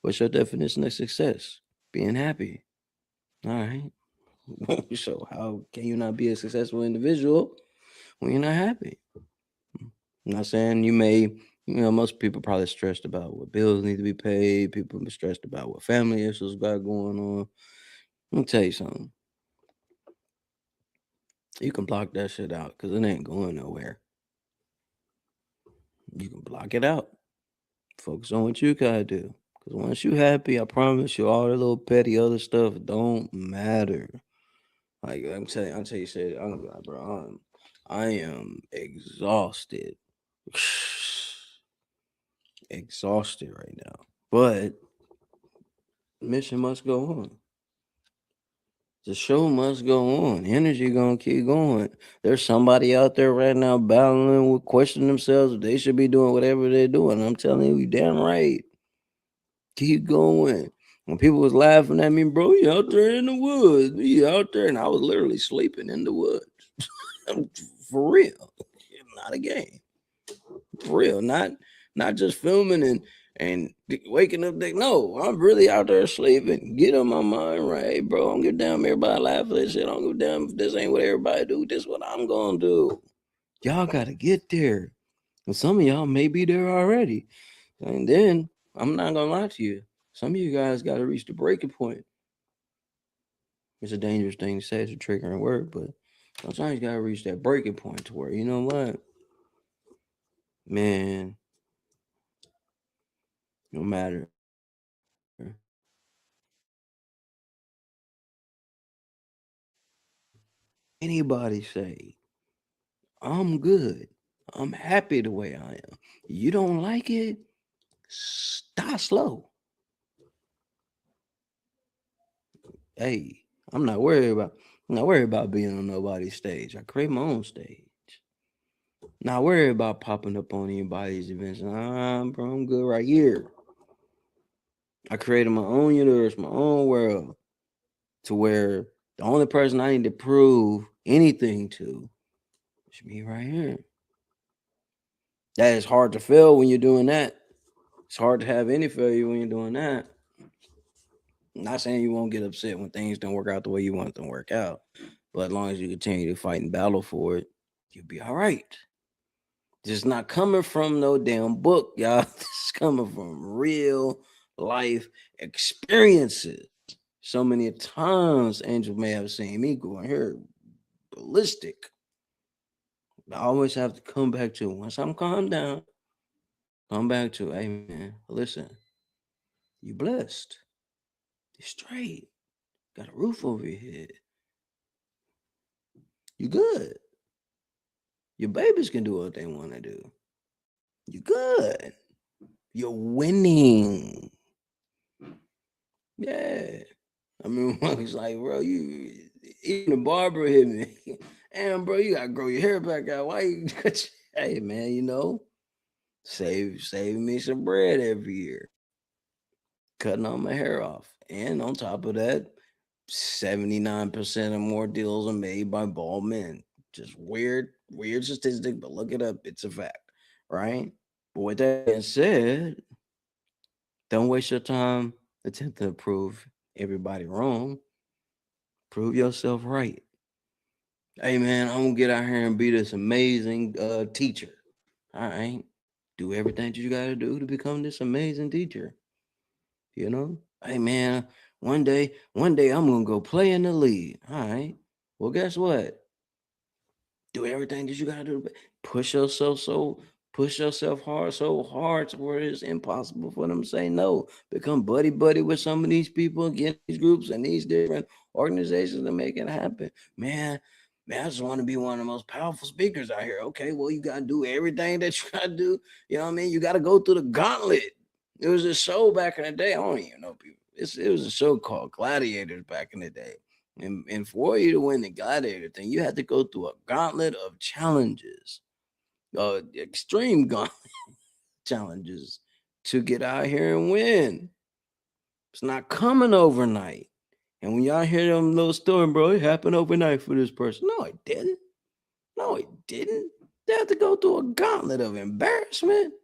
What's your definition of success? Being happy. All right. So how can you not be a successful individual when you're not happy? I'm not saying most people probably stressed about what bills need to be paid. People are stressed about what family issues got going on. Let me tell you something. You can block that shit out because it ain't going nowhere. You can block it out. Focus on what you gotta do. Because once you happy, I promise you, all the little petty other stuff don't matter. Like I'm telling you, shit, I'm gonna be like, bro, I am exhausted, exhausted right now. But mission must go on. The show must go on. Energy gonna keep going. There's somebody out there right now battling with questioning themselves if they should be doing whatever they're doing. I'm telling you, damn right. Keep going. When people was laughing at me, bro, you out there in the woods. You out there. And I was literally sleeping in the woods. For real. Not a game. For real. Not just filming and waking up. No, I'm really out there sleeping. Get on my mind right, bro. I don't give a damn everybody laugh at this shit. I don't give a damn if this ain't what everybody do. This is what I'm gonna do. Y'all gotta get there. And some of y'all may be there already. And then I'm not gonna lie to you. Some of you guys gotta reach the breaking point. It's a dangerous thing to say, it's a triggering word, but sometimes you gotta reach that breaking point to where, you know what? Man, no matter anybody say, I'm good. I'm happy the way I am. You don't like it? Start slow. Hey, I'm not worried about being on nobody's stage. I create my own stage. Not worried about popping up on anybody's events. Bro, I'm good right here. I created my own universe, my own world, to where the only person I need to prove anything to is me right here. That is hard to fail when you're doing that. It's hard to have any failure when you're doing that. I'm not saying you won't get upset when things don't work out the way you want them to work out, but as long as you continue to fight and battle for it, you'll be all right. This is not coming from no damn book, y'all. This is coming from real life experiences. So many times Angel may have seen me going here ballistic. I always have to come back to, once I'm calmed down, come back to, hey man, listen, you blessed. You're straight. Got a roof over your head. You good. Your babies can do what they want to do. You good. You're winning. Yeah. I mean, he's like, bro, even the barber hit me. Damn, bro, you gotta grow your hair back out. Why you hey man, save me some bread every year. Cutting all my hair off. And on top of that, 79% or more deals are made by bald men. Just weird statistic, but look it up. It's a fact, right? But with that being said, don't waste your time attempting to prove everybody wrong. Prove yourself right. Hey man, I'm gonna get out here and be this amazing teacher. All right. Do everything that you gotta do to become this amazing teacher. Hey man, one day I'm gonna go play in the league. All right. Well, guess what? Do everything that you gotta do. Push yourself so hard to where it's impossible for them to say no. Become buddy with some of these people, get these groups and these different organizations to make it happen. Man, I just want to be one of the most powerful speakers out here. Okay, well, you gotta do everything that you gotta do. You know what I mean? You gotta go through the gauntlet. There was a show back in the day. I don't even know people. It was a show called Gladiators back in the day. And for you to win the gladiator thing, you had to go through a gauntlet of challenges, extreme gauntlet challenges to get out here and win. It's not coming overnight. And when y'all hear them little story, bro, it happened overnight for this person. No, it didn't. No, it didn't. They had to go through a gauntlet of embarrassment,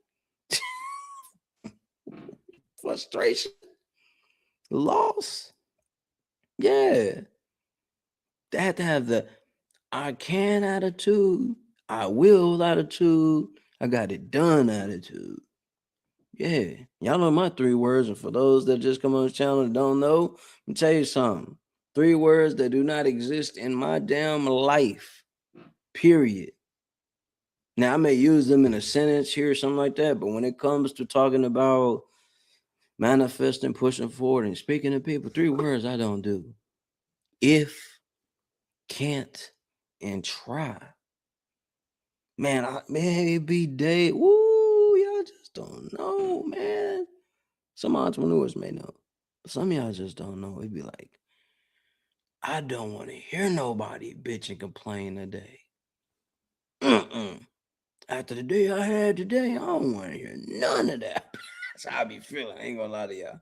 frustration, loss. Yeah. They had to have the I can attitude, I will attitude, I got it done attitude. Yeah. Y'all know my 3 words. And for those that just come on this channel and don't know, let me tell you something. 3 words that do not exist in my damn life. Period. Now I may use them in a sentence here or something like that, but when it comes to talking about manifesting, pushing forward, and speaking to people, 3 words I don't do. If, can't, and try. Man, maybe day. Woo, y'all just don't know, man. Some entrepreneurs may know, but some of y'all just don't know. It'd be like, I don't want to hear nobody bitch and complain today. After the day I had today, I don't want to hear none of that. That's how I be feeling. I ain't gonna lie to y'all.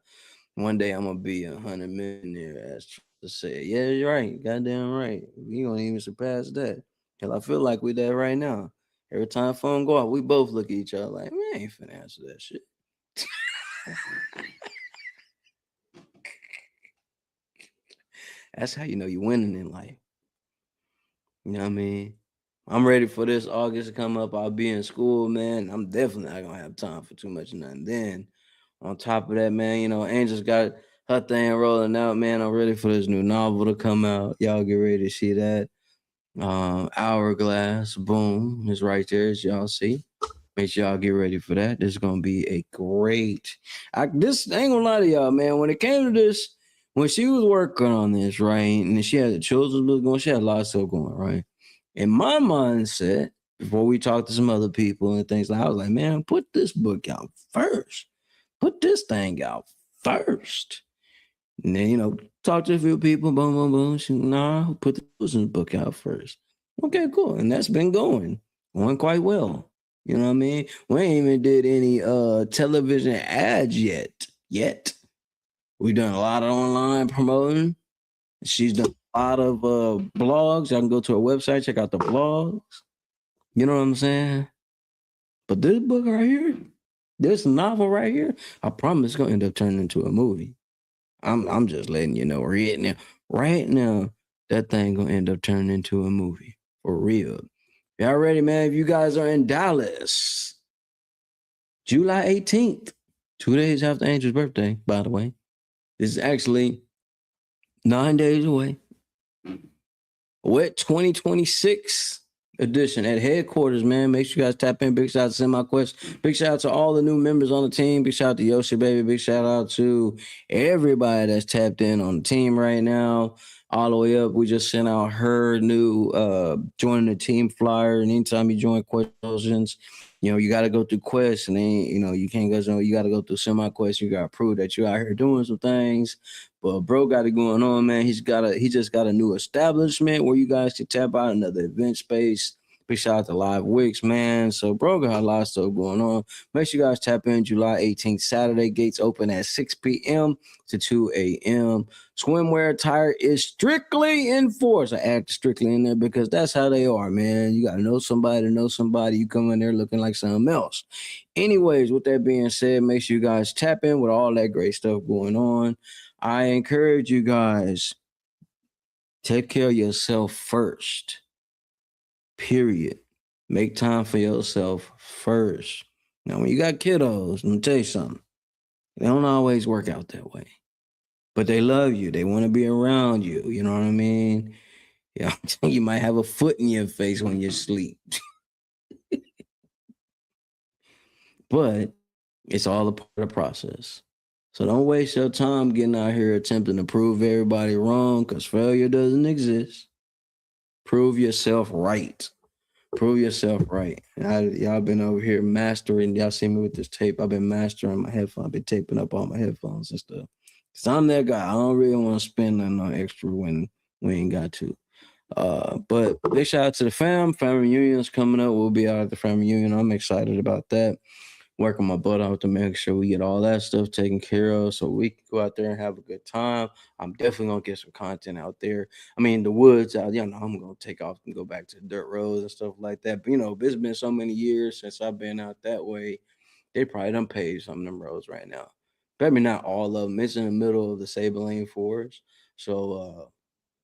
One day I'm gonna be 100 millionaire, as to say. Yeah, you're right. Goddamn right. We gonna even surpass that. Hell, I feel like we there right now. Every time phone go out, we both look at each other like, man, I ain't finna answer that shit. That's how you know you're winning in life. You know what I mean? I'm ready for this August to come up. I'll be in school, man. I'm definitely not gonna have time for too much of nothing. Then, on top of that, man, Angel's got her thing rolling out, man. I'm ready for this new novel to come out. Y'all get ready to see that. Hourglass, boom, is right there, as y'all see. Make sure y'all get ready for that. This is gonna be a great. I ain't gonna lie to y'all, man. When it came to this, when she was working on this, right, and she had the children's book going, she had a lot of stuff going, right. In my mindset, before we talked to some other people and things like, I was like, man, put this book out first. Put this thing out first. And then, talk to a few people, boom, boom, boom. Nah, put the children's book out first. Okay, cool. And that's been going quite well. You know what I mean? We ain't even did any television ads yet. We done a lot of online promoting. She's done a lot of blogs. I can go to her website, check out the blogs. You know what I'm saying? But this book right here, this novel right here, I promise it's gonna end up turning into a movie. I'm just letting you know right now, that thing gonna end up turning into a movie for real. Y'all ready, man? If you guys are in Dallas, July 18th, 2 days after Angel's birthday, by the way. This is actually 9 days away. Wet 2026 edition at headquarters, man. Make sure you guys tap in. Big shout out to SemiQuest. Big shout out to all the new members on the team. Big shout out to Yoshi Baby. Big shout out to everybody that's tapped in on the team right now. All the way up. We just sent out her new joining the team flyer. And anytime you join questions, You got to go through quests, and then you can't go. You got to go through semi-quests. You got to prove that you're out here doing some things. But bro got it going on, man. He just got a new establishment where you guys can tap out another event space. Big shout out to Live Wicks, man. So bro got a lot of stuff going on. Make sure you guys tap in July 18th, Saturday. Gates open at 6 p.m. to 2 a.m. Swimwear attire is strictly enforced. I add strictly in there because that's how they are, man. You gotta know somebody to know somebody. You come in there looking like something else. Anyways, with that being said, make sure you guys tap in with all that great stuff going on. I encourage you guys, take care of yourself first. Period. Make time for yourself first. Now, when you got kiddos, let me tell you something. They don't always work out that way. But they love you. They want to be around you. You know what I mean? Yeah, you might have a foot in your face when you sleep. But it's all a part of the process. So don't waste your time getting out here attempting to prove everybody wrong, because failure doesn't exist. Prove yourself right. Prove yourself right. Y'all been over here mastering. Y'all see me with this tape. I've been mastering my headphones. I've been taping up all my headphones and stuff. Cause I'm that guy. I don't really want to spend nothing on extra when we ain't got to. But big shout out to the family reunion's coming up. We'll be out at the family reunion. I'm excited about that. Working my butt out to make sure we get all that stuff taken care of so we can go out there and have a good time. I'm definitely gonna get some content out there. I mean, the woods out, I'm gonna take off and go back to the dirt roads and stuff like that. But it's been so many years since I've been out that way. They probably done paved some of them roads right now. Maybe not all of them. It's in the middle of the Saberlane Forest. So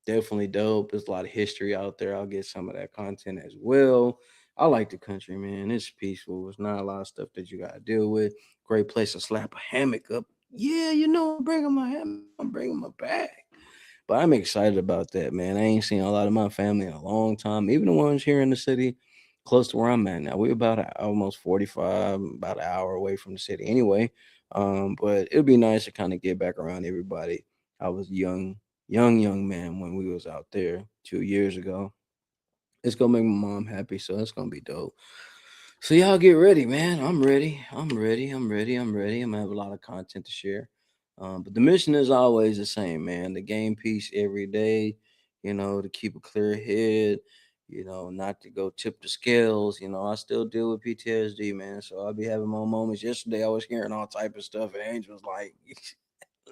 definitely dope. There's a lot of history out there. I'll get some of that content as well. I like the country, man. It's peaceful. It's not a lot of stuff that you gotta deal with. Great place to slap a hammock up. Yeah, I'm bringing my hammock. I'm bringing my bag. But I'm excited about that, man. I ain't seen a lot of my family in a long time. Even the ones here in the city, close to where I'm at now. We're about almost 45, about an hour away from the city anyway. But it'd be nice to kind of get back around everybody. I was young man when we was out there 2 years ago. It's gonna make my mom happy, so that's gonna be dope. So y'all get ready, man. I'm ready. I'm ready. I'm ready. I'm ready. I'm gonna have a lot of content to share. But the mission is always the same, man. The game piece every day, to keep a clear head, not to go tip the scales. I still deal with PTSD, man. So I'll be having my moments. Yesterday I was hearing all type of stuff, and Angel was like,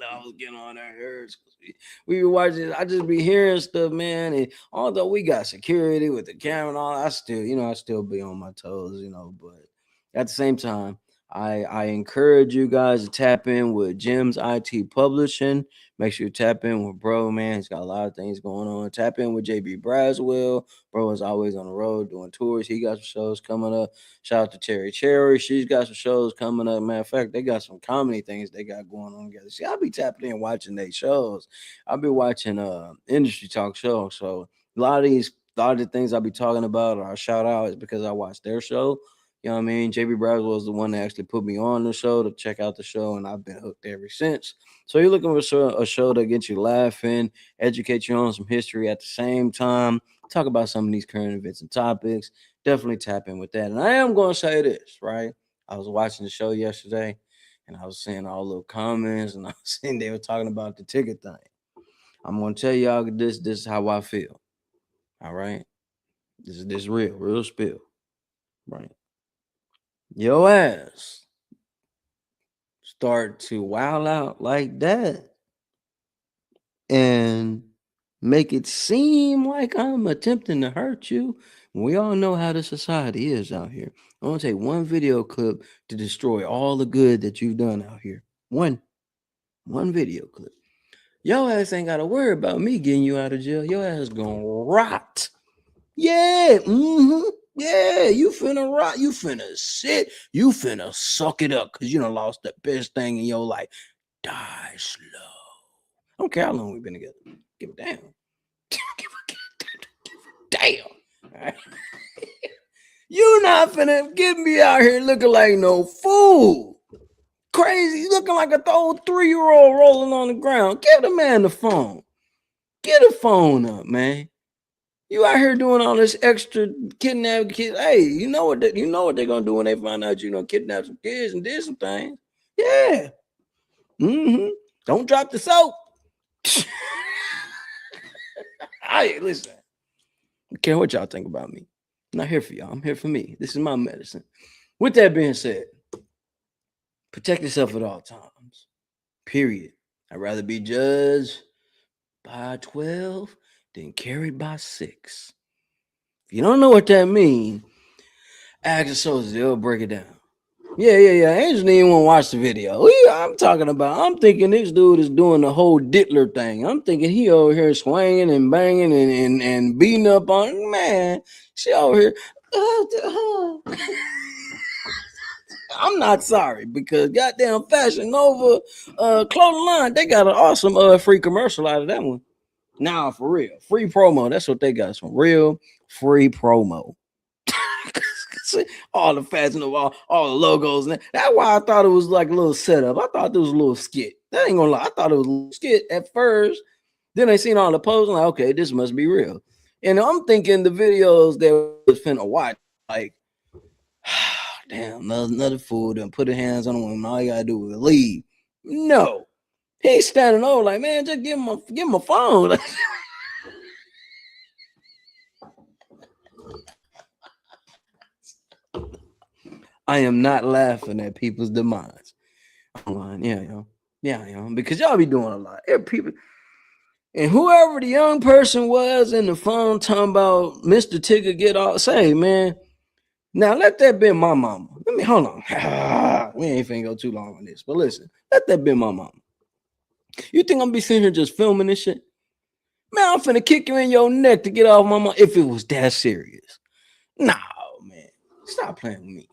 I was getting on our nerves because we were watching. I just be hearing stuff, man. And although we got security with the camera and all, I still be on my toes, But at the same time, I encourage you guys to tap in with Jim's IT Publishing. Make sure you tap in with bro, man. He's got a lot of things going on. Tap in with JB Braswell. Bro is always on the road doing tours. He got some shows coming up. Shout out to Terry Cherry. She's got some shows coming up. Matter of fact, they got some comedy things they got going on together. See, I'll be tapping in watching their shows. I'll be watching industry talk shows. So a lot of the things I'll be talking about or I shout out is because I watched their show. You know what I mean? JB Browser was the one that actually put me on the show to check out the show, and I've been hooked ever since. So you're looking for a show that gets you laughing, educate you on some history at the same time, talk about some of these current events and topics. Definitely tap in with that. And I am going to say this, right? I was watching the show yesterday, and I was seeing all the little comments, and I was seeing they were talking about the ticket thing. I'm going to tell y'all this is how I feel. All right? This real spill, right? Your ass start to wild out like that and make it seem like I'm attempting to hurt you. We all know how the society is out here. I want to take one video clip to destroy all the good that you've done out here. One video clip. Your ass ain't got to worry about me getting you out of jail. Your ass gonna rot. Yeah, yeah, you finna rot. You finna sit. You finna suck it up because you done lost the best thing in your life. Die slow. I don't care how long we've been together. Give a damn. Damn. Right. You not finna get me out here looking like no fool. Crazy, looking like a old 3-year-old rolling on the ground. Give the man the phone. Get the phone up, man. You out here doing all this extra kidnapping kids. Hey, you know what? You know what they're gonna do when they find out you know kidnap some kids and did some things. Yeah. Mm-hmm. Don't drop the soap. Hey, listen. I don't care what y'all think about me. I'm not here for y'all. I'm here for me. This is my medicine. With that being said, protect yourself at all times. Period. I'd rather be judged by 12 than carried by 6. If you don't know what that means, ask the soldiers, they'll break it down. Yeah. Angel didn't even want to watch the video. I'm thinking this dude is doing the whole Dittler thing. I'm thinking he over here swinging and banging and beating up on, man. She over here. I'm not sorry because goddamn Fashion Nova clothing line, they got an awesome free commercial out of that one. Nah, for real. Free promo. That's what they got. Some real free promo. All the Fashion Nova, all the logos. That's why I thought it was like a little setup. I thought it was a little skit. That ain't gonna lie. I thought it was a little skit at first. Then I seen all the posts. I'm like, okay, this must be real. And I'm thinking the videos that was finna watch, like, damn, another fool done put his hands on a woman. All you gotta do is leave. No. He's standing over like, man, just give him a phone. I am not laughing at people's demise. I'm lying. Yeah, because y'all be doing a lot. People, and whoever the young person was in the phone talking about Mr. Tigger get off, say, man, now let that be my mama. Let me hold on. We ain't finna go too long on this, but listen, let that be my mama. You think I'm gonna be sitting here just filming this shit? Man, I'm finna kick you in your neck to get off my mama if it was that serious. No, man. Stop playing with me.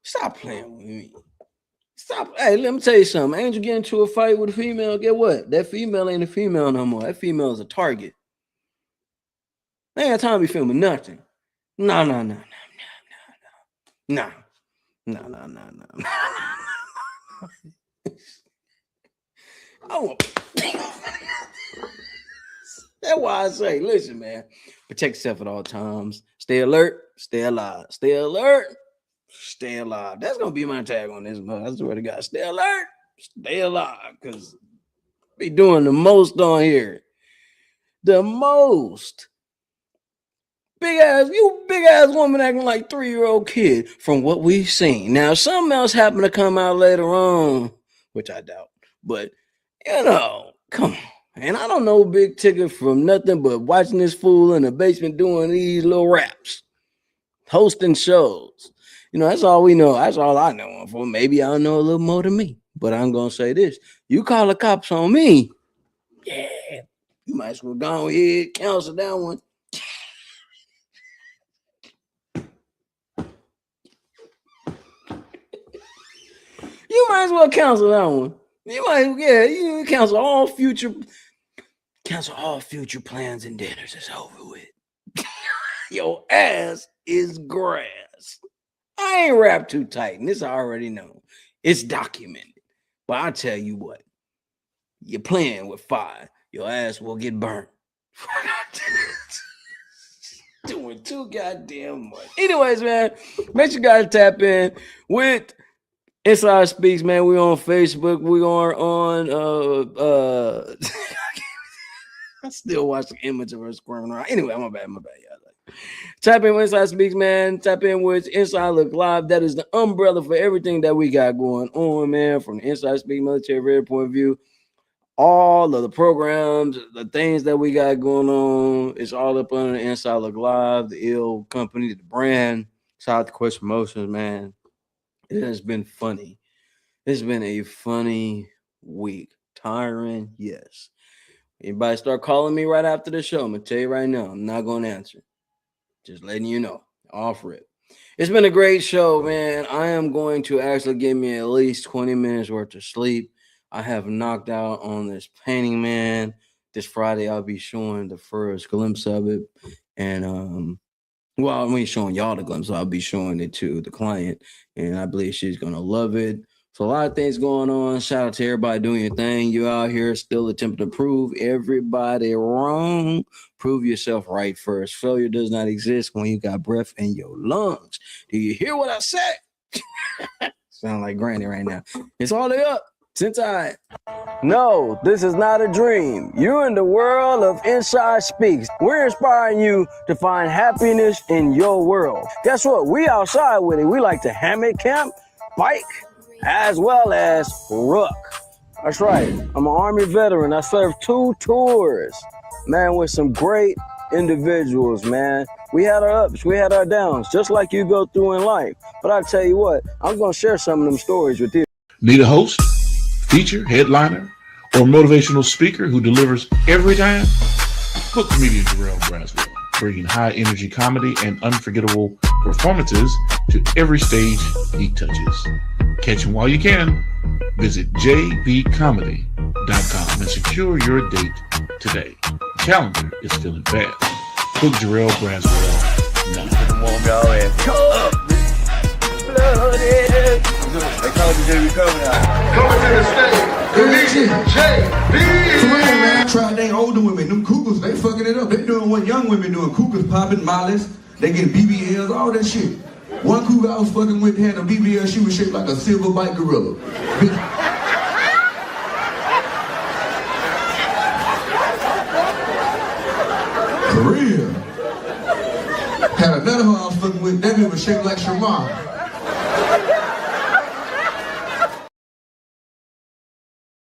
Stop playing with me. Stop. Hey, let me tell you something. Angel get into a fight with a female. Get what? That female ain't a female no more. That female is a target. They ain't got time to be filming nothing. No. Oh, that's why I say, listen, man, protect yourself at all times. Stay alert, stay alive. Stay alert, stay alive. That's gonna be my tag on this month. I swear to God. Stay alert, stay alive. Cause be doing the most on here. The most. Big ass woman acting like 3-year-old kid from what we've seen. Now, if something else happened to come out later on, which I doubt, but come on. And I don't know Big Tigger from nothing but watching this fool in the basement doing these little raps, hosting shows. That's all we know. That's all I know him for. Maybe I know a little more than me, but I'm gonna say this: you call the cops on me, yeah, you might as well go ahead cancel that one. You might as well cancel that one. You cancel all future plans and dinners. It's over with. Your ass is grass. I ain't wrapped too tight, and this I already know. It's documented. But I tell you what, you're playing with fire, your ass will get burnt. Doing too goddamn much. Anyways, man, make sure you guys tap in with Inside Speaks, man. We on Facebook. We are on I still watch the image of her squirming around. Anyway, my bad, y'all. Tap in with Inside Speaks, man. Tap in with Inside Look Live. That is the umbrella for everything that we got going on, man. From the Inside Speak military radio point of view, all of the programs, the things that we got going on, it's all up under the Inside Look Live, the ill company, the brand. Shout out to Quest Promotions, man. It has been funny. It's been a funny week. Tiring, yes. Anybody start calling me right after the show, I'm going to tell you right now, I'm not going to answer. Just letting you know. Off rip. It's been a great show, man. I am going to actually give me at least 20 minutes worth of sleep. I have knocked out on this painting, man. This Friday, I'll be showing the first glimpse of it. And, I'm showing y'all the glimpse. I'll be showing it to the client. And I believe she's going to love it. So a lot of things going on. Shout out to everybody doing your thing. You out here still attempting to prove everybody wrong. Prove yourself right first. Failure does not exist when you got breath in your lungs. Do you hear what I said? Sound like Granny right now. It's all the up. Since No, this is not a dream. You're in the world of Inside Speaks. We're inspiring you to find happiness in your world. Guess what? We outside with it. We like to hammock camp, bike, as well as rook. That's right. I'm an Army veteran. I served 2 tours, man, with some great individuals, man. We had our ups, we had our downs, just like you go through in life. But I tell you what, I'm going to share some of them stories with you. Need a host, feature, headliner, or motivational speaker who delivers every time? Book comedian Jarrell Braswell, bringing high energy comedy and unforgettable performances to every stage he touches. Catch him while you can. Visit jbcomedy.com and secure your date today. Calendar is filling fast. Book Jarrell Braswell now. Come on, y'all, and come up. Blooded. They call you JB Comedy. Coming to the stage, Comedian JB. Man, try they older women, them cougars, they fucking it up. They doing what young women doing. Cougars popping, mollies, they get BBLs, all that shit. One cougar I was fucking with had a BBL, she was shaped like a silver bike gorilla. For real. Had another one I was fucking with, that bitch was shaped like Shamar.